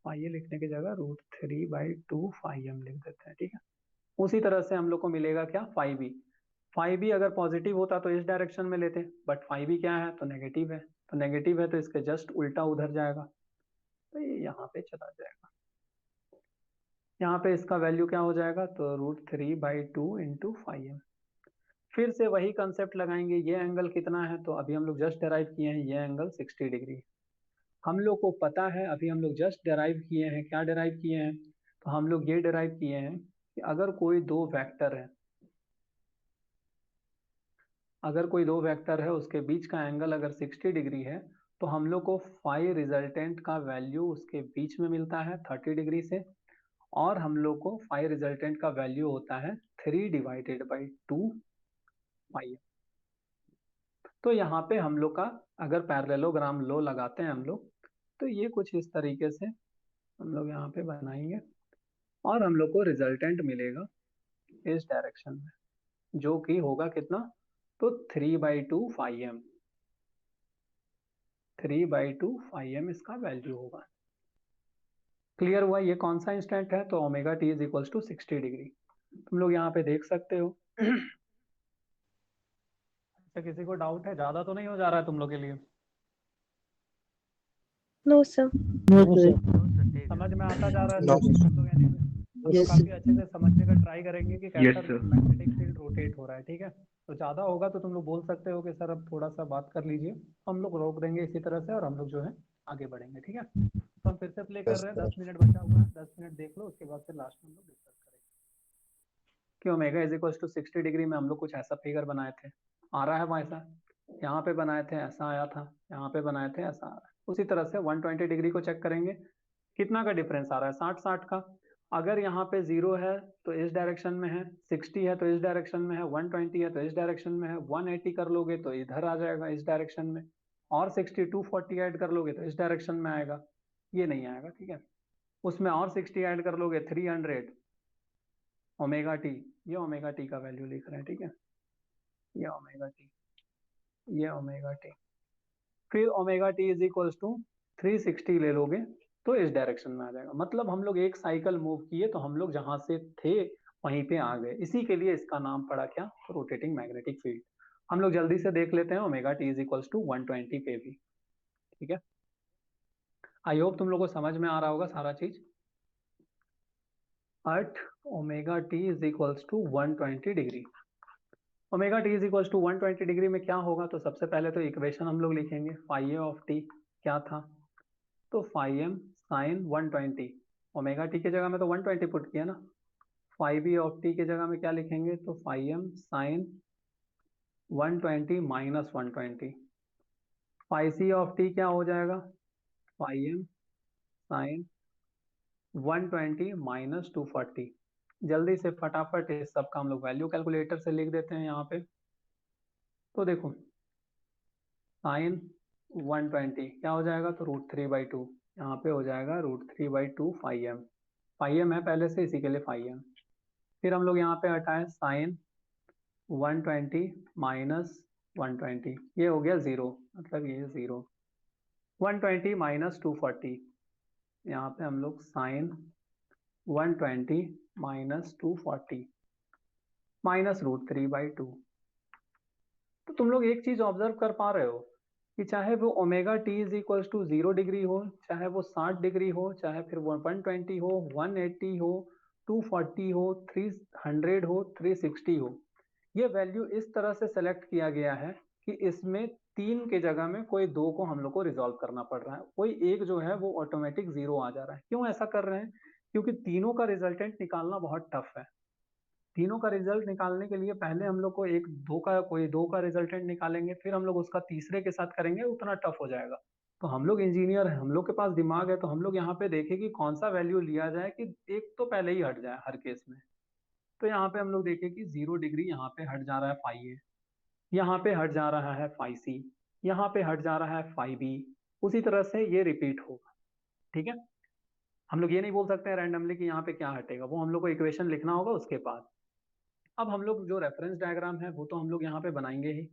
5a लिखने की जगह √3/2 5m लिख देते हैं। ठीक है, उसी तरह से हम लोग को मिलेगा क्या 5b। 5b अगर पॉजिटिव होता तो इस डायरेक्शन में लेते, बट 5b क्या है, तो नेगेटिव है, तो नेगेटिव है तो इसके जस्ट उल्टा उधर जाएगा, तो ये यहाँ पे चला जाएगा। यहाँ पे इसका वैल्यू क्या हो जाएगा, तो √3/2 इंटू 5m। फिर से वही कंसेप्ट लगाएंगे, ये एंगल कितना है, तो अभी हम लोग जस्ट डेराइव किए हैं, ये एंगल 60 डिग्री हम लोग को पता है। अभी हम लोग जस्ट डेराइव किए हैं, क्या डेराइव किए हैं, तो हम लोग ये डेराइव किए हैं कि अगर कोई दो वेक्टर है, अगर कोई दो वेक्टर है उसके बीच का एंगल अगर 60 डिग्री है, तो हम लोग को फाई रिजल्टेंट का वैल्यू उसके बीच में मिलता है 30 डिग्री से, और हम लोग को फाई रिजल्टेंट का वैल्यू होता है 3/2 पाई। तो यहाँ पे हम लोग का अगर पैरेललोग्राम लो लगाते हैं हम लोग, तो ये कुछ इस तरीके से हम लोग यहाँ पे बनाएंगे, और हम लोग को रिजल्टेंट मिलेगा इस डायरेक्शन में, जो कि होगा कितना, तो 3/2 5m, 3/2 5m इसका वैल्यू होगा। क्लियर हुआ ये कौन सा इंस्टेंट है, तो omega T is equals to 60 degree, तुम लोग यहाँ पे देख सकते हो। अच्छा किसी को डाउट है, ज्यादा तो नहीं हो जा रहा है तुम लोग के लिए, नो सर। समझ में आता जा रहा है No, सब कुछ? हम लोग यानी हम लोग काफी अच्छे से समझने का ट्राई करेंगे कि कैसा sir. मैग्नेटिक फील्ड रोटेट हो रहा है। ठीक है, तो ज्यादा होगा तो तुम लोग बोल सकते हो कि सर अब थोड़ा सा बात कर लीजिए, हम लोग रोक देंगे इसी तरह से, और हम लोग जो है आगे बढ़ेंगे। ठीक है, तो हम फिर से प्ले कर Yes, रहे हैं, sir. 10 मिनट बचा हुआ है, 10 मिनट देख लो, उसके बाद फिर लास्ट में हम लोग डिस्कस करेंगे कि omega is equal to 60 degree में हम लोग कुछ ऐसा फिगर बनाए थे, आ रहा है वैसा, यहाँ पे बनाए थे ऐसा आया था, यहाँ पे बनाए थे ऐसा आ रहा है। उसी तरह से 120 डिग्री को चेक करेंगे, कितना का डिफरेंस आ रहा है, 60-60 का। अगर यहाँ पे 0 है तो इस डायरेक्शन में है, 60 है तो इस डायरेक्शन में है, 120 है तो इस डायरेक्शन में है, 180 कर लोगे तो इधर आ जाएगा इस डायरेक्शन में, और 60 240 ऐड कर लोगे तो इस डायरेक्शन में आएगा, ये नहीं आएगा। ठीक है, उसमें और 60 ऐड कर लोगे 300 ओमेगा टी, ये ओमेगा टी का वैल्यू लिख रहे हैं। ठीक है, ये ओमेगा टी, ये ओमेगा टी, फिर omega T is equals to 360 ले लोगे तो इस डायरेक्शन में आ जाएगा। मतलब हम लोग एक साइकिल मूव किए तो हम लोग जहां से थे वहीं पे आ गए, इसी के लिए इसका नाम पड़ा क्या, रोटेटिंग मैग्नेटिक फील्ड। हम लोग जल्दी से देख लेते हैं omega T is equals to 120 पे भी। ठीक है, आई होप तुम लोग को समझ में आ रहा होगा सारा चीज। at omega T is equals to 120 degree, omega T is equals to 120 degree में क्या होगा, तो सबसे पहले तो इक्वेशन हम लोग लिखेंगे, फाई ए ऑफ टी क्या था, तो phi M sine 120, omega T की जगह में तो 120 पुट किया ना, फाई बी ऑफ टी की जगह में क्या लिखेंगे, तो phi M sine 120 minus 120, phi C of T क्या हो जाएगा, फाई एम साइन 120 माइनस 240। जल्दी से फटाफट इस सब का हम लोग वैल्यू कैलकुलेटर से लिख देते हैं यहाँ पे। तो देखो साइन 120 क्या हो जाएगा, तो √3/2, यहाँ पे हो जाएगा √3/2 φm। φm है पहले से, इसी के लिए φm। फिर हम लोग यहाँ पे हटाएं साइन 120 माइनस 120, ये हो गया 0, मतलब ये 0। 120 माइनस 240, यहाँ पे हम लोग साइन 120 माइनस 240 माइनस √3/2। तो तुम लोग एक चीज ऑब्जर्व कर पा रहे हो कि चाहे वो omega T is equal to 0 degree हो, चाहे वो 60 डिग्री हो, चाहे फिर वो 120 हो, 180 हो, 240 हो, 300 हो, 360 हो, ये वैल्यू इस तरह से सेलेक्ट किया गया है कि इसमें 3 के जगह में कोई 2 को हम लोग को रिजॉल्व करना पड़ रहा है, कोई एक जो है वो ऑटोमेटिक 0 आ जा रहा है। क्यों ऐसा कर रहे हैं, क्योंकि तीनों का रिजल्टेंट निकालना बहुत टफ है। तीनों का रिजल्ट निकालने के लिए पहले हम लोग को एक दो का, कोई 2 का रिजल्टेंट निकालेंगे, फिर हम लोग उसका तीसरे के साथ करेंगे, उतना टफ हो जाएगा। तो हम लोग इंजीनियर हैं, हम लोग के पास दिमाग है, तो हम लोग यहाँ पे देखें कि कौन सा वैल्यू लिया जाए कि एक तो पहले ही हट जाए हर केस में। तो यहाँ पे हम लोग देखें कि 0 डिग्री यहाँ पे हट जा रहा है फाई ए, यहाँ पे हट जा रहा है फाई सी, यहाँ पे हट जा रहा है फाई बी, उसी तरह से ये रिपीट होगा। ठीक है, हम लोग ये नहीं बोल सकते हैं रैंडमली कि यहाँ पे क्या हटेगा, वो हम लोग को इक्वेशन लिखना होगा उसके बाद। अब हम लोग जो रेफरेंस डायग्राम है वो तो हम लोग यहाँ पे बनाएंगे ही।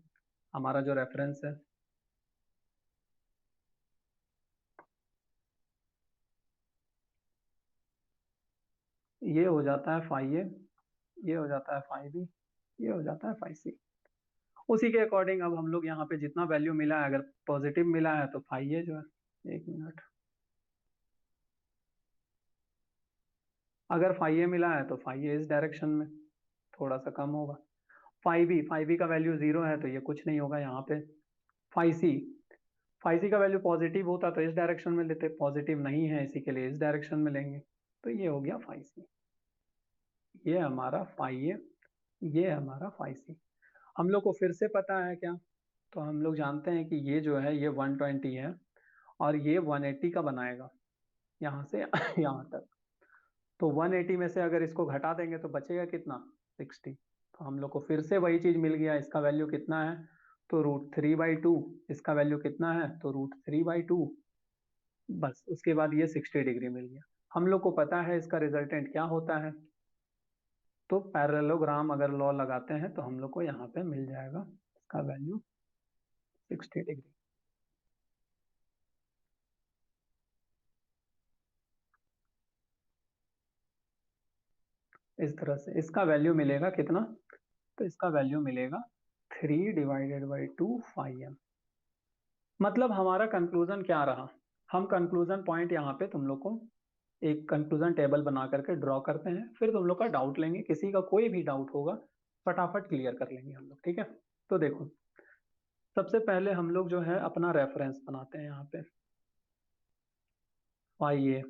हमारा जो रेफरेंस है, ये हो जाता है फाई ए, ये हो जाता है फाई बी, ये हो जाता है फाई सी। उसी के अकॉर्डिंग अब हम लोग यहाँ पे जितना वैल्यू मिला है, अगर पॉजिटिव मिला है तो फाई ए जो है, 1 मिनट, अगर फाई ए मिला है तो फाई ए इस डायरेक्शन में थोड़ा सा कम होगा। फाई बी का वैल्यू 0 है तो ये कुछ नहीं होगा यहाँ पे। फाई सी, फाई सी का वैल्यू पॉजिटिव होता तो इस डायरेक्शन में लेते, पॉजिटिव नहीं है इसी के लिए इस डायरेक्शन में लेंगे। तो ये हो गया फाई सी, ये हमारा फाई ए, ये हमारा फाई सी। हम लोग को फिर से पता है क्या, तो हम लोग जानते हैं कि ये जो है ये 120 है और ये 180 का बनाएगा यहाँ से यहाँ तक। तो 180 में से अगर इसको घटा देंगे तो बचेगा कितना, 60। तो हम लोग को फिर से वही चीज मिल गया, इसका वैल्यू कितना है, तो √3/2, इसका वैल्यू कितना है, तो √3/2, बस उसके बाद ये 60 डिग्री मिल गया। हम लोग को पता है इसका रिजल्टेंट क्या होता है, तो पैरेललोग्राम अगर लॉ लगाते हैं तो हम लोग को यहाँ पे मिल जाएगा इसका वैल्यू 60 डिग्री। इस तरह से इसका वैल्यू मिलेगा कितना, तो इसका वैल्यू मिलेगा 3/2 φm। मतलब हमारा कंक्लूजन क्या रहा, हम कंक्लूजन पॉइंट यहाँ पे तुम लोग को एक कंक्लूजन टेबल बना करके ड्रॉ करते हैं, फिर तुम लोग का डाउट लेंगे, किसी का कोई भी डाउट होगा फटाफट क्लियर कर लेंगे हम लोग। ठीक है, तो देखो सबसे पहले हम लोग जो है अपना रेफरेंस बनाते हैं यहाँ पे। फाई ए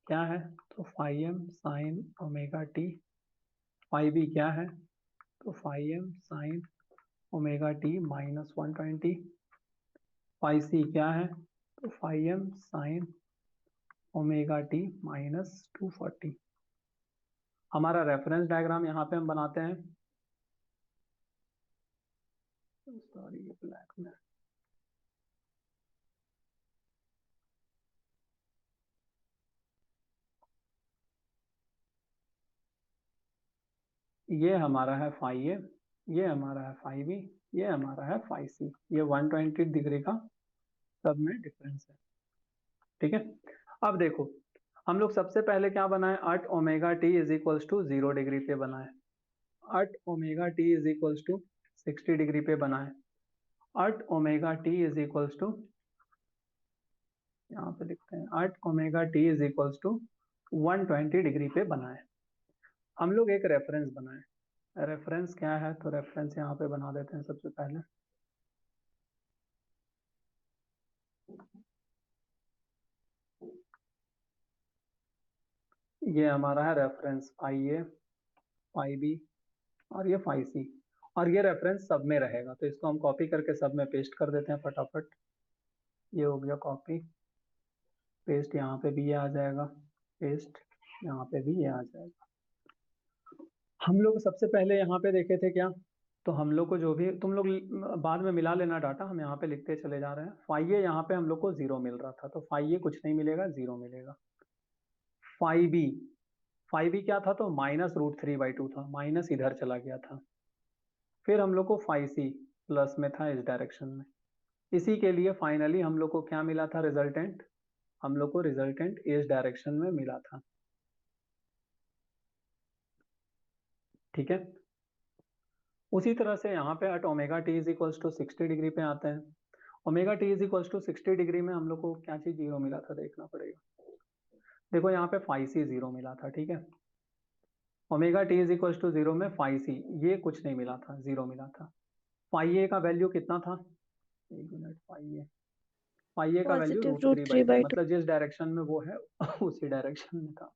क्या है, तो phi M sine omega T. Phi B क्या है, तो phi M sine omega T minus 120। Phi C क्या है, तो phi M sine omega T minus 240। हमारा रेफरेंस डायग्राम यहाँ पे हम बनाते हैं, सॉरी ये ब्लैक में, ये हमारा है फाई ए, ये हमारा है फाई बी, ये हमारा है फाई सी, ये 120 डिग्री का सब में डिफरेंस है। ठीक है, अब देखो हम लोग सबसे पहले क्या बनाए, 8 omega T is equals to 0 degree पे बनाए, 8 omega T is equals to 60 degree पे बनाए, 8 omega T is equals to, यहाँ पे लिखते हैं 8 omega T is equals to 120 degree पे बनाए। हम लोग एक रेफरेंस बनाए, रेफरेंस क्या है, तो रेफरेंस यहाँ पे बना देते हैं सबसे पहले। ये हमारा है रेफरेंस फाई ए, फाई बी और ये फाई सी, और ये रेफरेंस सब में रहेगा, तो इसको हम कॉपी करके सब में पेस्ट कर देते हैं फटाफट। ये हो गया कॉपी पेस्ट, यहाँ पे भी ये आ जाएगा पेस्ट। यहाँ पे भी ये आ जाएगा। हम लोग सबसे पहले यहाँ पे देखे थे क्या, तो हम लोग को जो भी तुम लोग बाद में मिला लेना डाटा, हम यहाँ पे लिखते चले जा रहे हैं। फाइव ए यहाँ पे हम लोग को 0 मिल रहा था, तो फाइव ए कुछ नहीं मिलेगा, 0 मिलेगा। फाइव बी क्या था, तो -√3/2 था, माइनस इधर चला गया था। फिर हम लोग को 5C प्लस में था इस डायरेक्शन में। इसी के लिए फाइनली हम लोग को क्या मिला था रिजल्टेंट, हम लोग को रिजल्टेंट इस डायरेक्शन में मिला था। ठीक है, उसी तरह से यहाँ पे at omega T is equals to 60 degree पे आते हैं। Omega T is equals to 60 degree में हम लोग को क्या चीज 0 मिला था, देखना पड़ेगा। देखो यहाँ पे 5C 0 मिला था, ठीक है। Omega T is equals to 0 में 5C ये कुछ नहीं मिला था, 0 मिला था। फाइव ए का वैल्यू कितना था, एक मिनट, फाइव ए का वैल्यू √3/2, मतलब जिस डायरेक्शन में वो है उसी डायरेक्शन में था।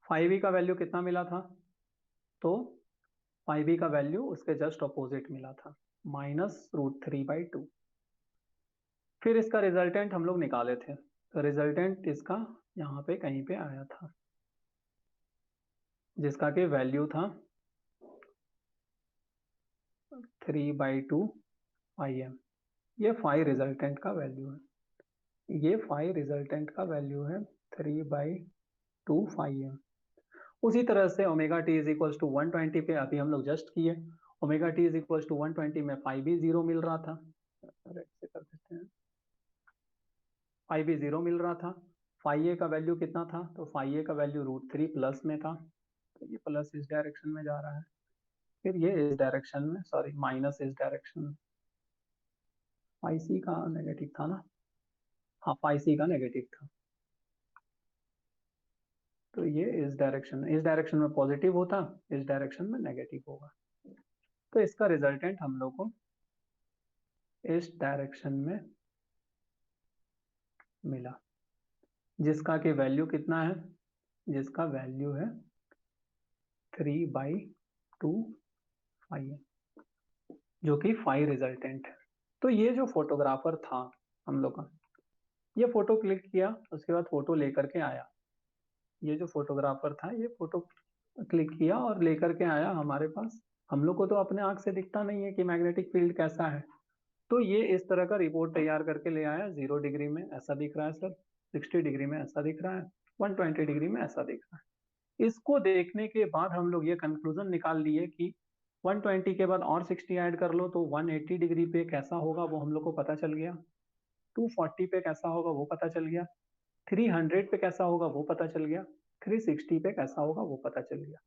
फाइव ई का वैल्यू कितना मिला था, तो फाइव ई का वैल्यू उसके जस्ट अपोजिट मिला था, -√3/2। फिर इसका रिजल्टेंट हम लोग निकाले थे, तो रिजल्टेंट इसका यहाँ पे कहीं पे आया था, जिसका कि वैल्यू था 3/2 IM। ये फाइव रिजल्टेंट का वैल्यू है, ये फाइव रिजल्टेंट का वैल्यू है 3/2 IM। उसी तरह से omega T is equals to 120 पे अभी हम लोग जस्ट किए, omega T is equals to 120 में 5B 0 मिल रहा था, रेड से कर देते हैं, 5B 0 मिल रहा था। 5A का वैल्यू कितना था, तो 5A का वैल्यू √3 प्लस में था, तो ये प्लस इस डायरेक्शन में जा रहा है, फिर ये इस डायरेक्शन में, सॉरी माइनस इस डायरेक्शन में। 5C का नेगेटिव था ना, हाँ 5C का नेगेटिव था, तो ये इस डायरेक्शन में पॉजिटिव होता, इस डायरेक्शन में नेगेटिव होगा। तो इसका रिजल्टेंट हम लोग को इस डायरेक्शन में मिला, जिसका कि वैल्यू कितना है, जिसका वैल्यू है 3/2 IM, जो कि 5 रिजल्टेंट है। तो ये जो फोटोग्राफर था हम लोग का, ये फोटो क्लिक किया, उसके बाद फोटो लेकर के आया, ये जो फोटोग्राफर था ये फोटो क्लिक किया और लेकर के आया हमारे पास। हम लोग को तो अपने आंख से दिखता नहीं है कि मैग्नेटिक फील्ड कैसा है, तो ये इस तरह का रिपोर्ट तैयार करके ले आया। 0 डिग्री में ऐसा दिख रहा है सर, 60 डिग्री में ऐसा दिख रहा है, 120 डिग्री में ऐसा दिख रहा है। इसको देखने के बाद हम लोग ये कंक्लूजन निकाल लिए कि 120 के बाद और 60 ऐड कर लो तो 180 डिग्री पे कैसा होगा वो हम लोग को पता चल गया, 240 पे कैसा होगा वो पता चल गया, 300 पे कैसा होगा वो पता चल गया, 360 पे कैसा होगा वो पता चल गया।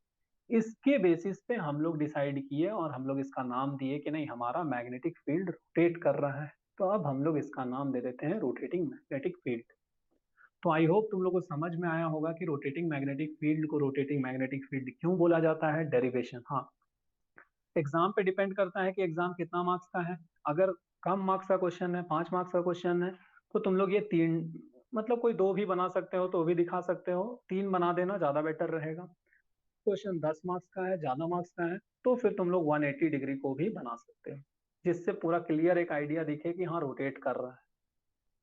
इसके बेसिस पे हम लोग डिसाइड किए और हम लोग इसका नाम दिए कि नहीं हमारा मैग्नेटिक फील्ड रोटेट कर रहा है, तो अब हम लोग इसका नाम दे देते हैं रोटेटिंग मैग्नेटिक फील्ड। तो आई होप तुम लोग को समझ में आया होगा कि रोटेटिंग मैग्नेटिक फील्ड को रोटेटिंग मैग्नेटिक फील्ड क्यों बोला जाता है। डेरिवेशन, हाँ एग्जाम पे डिपेंड करता है कि एग्जाम कितना मार्क्स का है। अगर कम मार्क्स का क्वेश्चन है, 5 मार्क्स का क्वेश्चन है, तो तुम लोग ये 3 मतलब कोई 2 भी बना सकते हो तो भी दिखा सकते हो, 3 बना देना ज्यादा बेटर रहेगा। क्वेश्चन 10 मार्क्स का है, ज्यादा मार्क्स का है, तो फिर तुम लोग 180 डिग्री को भी बना सकते हो, जिससे पूरा क्लियर एक आइडिया दिखे कि हाँ रोटेट कर रहा है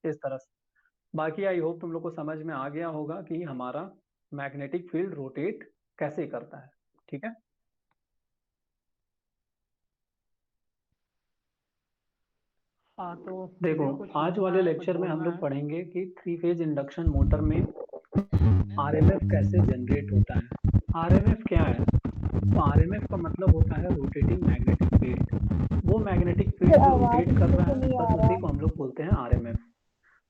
इस तरह से। बाकी आई होप तुम लोग को समझ में आ गया होगा कि हमारा मैग्नेटिक फील्ड रोटेट कैसे करता है। ठीक है, हाँ तो देखो आज वाले लेक्चर में हम लोग पढ़ेंगे कि 3 फेज इंडक्शन मोटर में आरएमएफ कैसे जनरेट होता है। आरएमएफ क्या है, तो आरएमएफ का मतलब होता है रोटेटिंग मैग्नेटिक फील्ड। वो मैग्नेटिक फील्ड जो रोटेट कर रहा है बस उसी को हम लोग बोलते हैं आरएमएफ।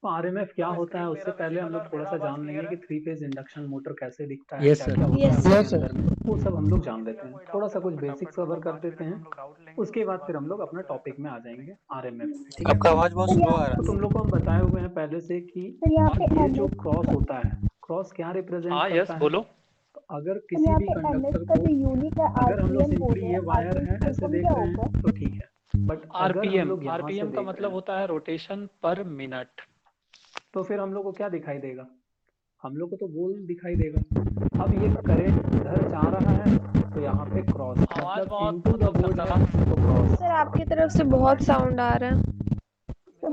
तो आरएमएफ क्या होता है उससे पहले हम लोग थोड़ा सा जान लेंगे कि 3 फेज इंडक्शन मोटर कैसे दिखता है, Yes, क्या sir. क्या होता है Yes, उसके अंदर में, वो सब हम लोग जान लेते हैं। थोड़ा सा कुछ बेसिक्स कवर कर देते हैं, उसके बाद फिर हम लोग अपना टॉपिक में आ जाएंगे आरएमएफ। ठीक है, आपका आवाज बहुत स्लो आ रहा तो तुम लोग को हम बताए हुए हैं पहले से कि ये जो क्रॉस होता है, क्रॉस क्या रिप्रेजेंट करता है, बोलो। तो अगर किसी भी कंडक्टर को अगर हम लोग सिंपली ये वायर है ऐसे देख रहे हैं तो ठीक है, बट आरपीएम का मतलब होता है रोटेशन पर मिनट, तो फिर हम लोग को क्या दिखाई देगा, हम लोग को तो गोल दिखाई देगा। अब ये करंट इधर जा रहा है तो यहाँ पे क्रॉस, मतलब इनटू द बोर्ड है तो क्रॉस। सर आपकी तरफ से बहुत साउंड आ रहा है।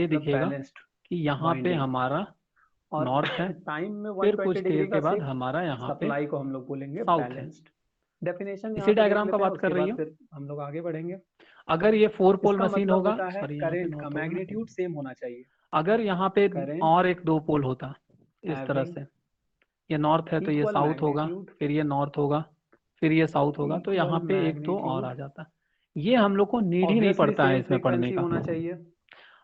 ये दिखेगा बैलेंस्ड कि यहाँ पे winding। हमारा और नॉर्थ है, टाइम में फिर 120 कुछ डिग्री देर का के बाद shift हमारा यहाँ पे सप्लाई को हम लोग बोलेंगे साउथ है। बैलेंस्ड। डेफिनेशन इसी डायग्राम का बात कर रही हूँ। फिर हम लोग आगे बढ़ेंगे। अगर ये 4 पोल इसका मशीन मतलब होगा, होता है सॉरी यहाँ पे करंट का नॉर्थ होगा ना, मैग्नीट्यूड सेम होना चाहिए। अगर यहाँ पे current और एक 2 पोल होता इस तरह having से, ये नॉर्थ है तो ये equal साउथ होगा, magnitude, फिर ये नॉर्थ होगा, फिर ये साउथ होगा, तो यहाँ equal पे एक 2 और magnitude, आ जाता। ये हम लोग को नीड ही नहीं obviously पड़ता है same इसमें पढ़ने frequency का। होना चाहिए।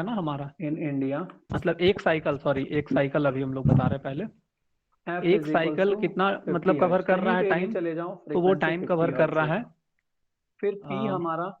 है ना हमारा, इन इंडिया मतलब एक साइकिल, सॉरी एक साइकिल अभी हम लोग बता रहे हैं पहले, F एक is equals साइकिल to कितना 50 मतलब कवर hertz। कर रहा कहीं है पे भी टाइम, चले जाओ, तो वो frequency टाइम 50 कवर कर hertz रहा है। फिर P हाँ। हमारा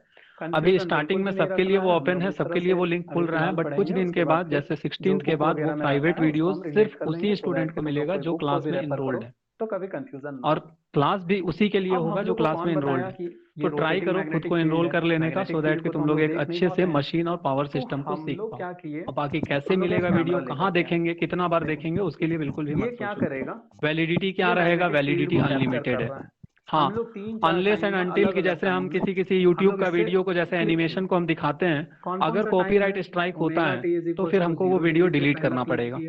अभी स्टार्टिंग में सबके लिए वो ओपन है, सबके लिए वो लिंक खुल रहा है, बट कुछ दिन के बाद जैसे 16th के बाद वो प्राइवेट वीडियोस सिर्फ उसी स्टूडेंट को मिलेगा जो क्लास में इनरोल्ड है, तो कभी कंफ्यूजन और क्लास भी उसी के लिए होगा जो क्लास में इनरोल्ड है। तो ट्राई करो खुद को इनरोल कर लेने का, सो दैट कि तुम लोग एक अच्छे से मशीन और पावर सिस्टम को सीख पाओ। क्या किए, और बाकी कैसे मिलेगा वीडियो, कहाँ देखेंगे, कितना बार देखेंगे, उसके लिए बिल्कुल भी ये मत क्या सोचो। करेगा, वैलिडिटी क्या रहेगा, वैलिडिटी अनलिमिटेड है। हाँ, अनलेस एंड अनटिल की जैसे हम किसी यूट्यूब का वीडियो को जैसे एनिमेशन को हम दिखाते हैं, अगर कॉपीराइट स्ट्राइक होता है तो फिर हमको वो वीडियो डिलीट करना पड़ेगा।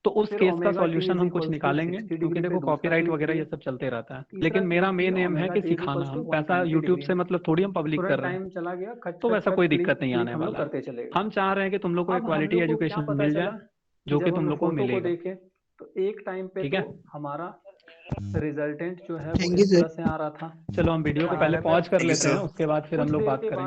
तो उस केस का सॉल्यूशन हम कुछ निकालेंगे, क्योंकि देखो कॉपीराइट वगैरह ये सब चलते रहता है, लेकिन मेरा मेन एम है कि सिखाना। हम पैसा यूट्यूब से मतलब थोड़ी हम पब्लिक कर रहे हैं, तो वैसा कोई दिक्कत नहीं आने वाला है। हम चाह रहे हैं कि तुम लोग को एक क्वालिटी एजुकेशन मिल जाए जो कि तुम लोग को मिलेगा। तो एक टाइम पे ठीक है, तो हमारा रिजल्टेंट जो है वो Thank you, इस sir. तरह से आ रहा था। चलो हम वीडियो को पहले पॉज कर लेते हैं, उसके बाद फिर हम लोग बात करेंगे।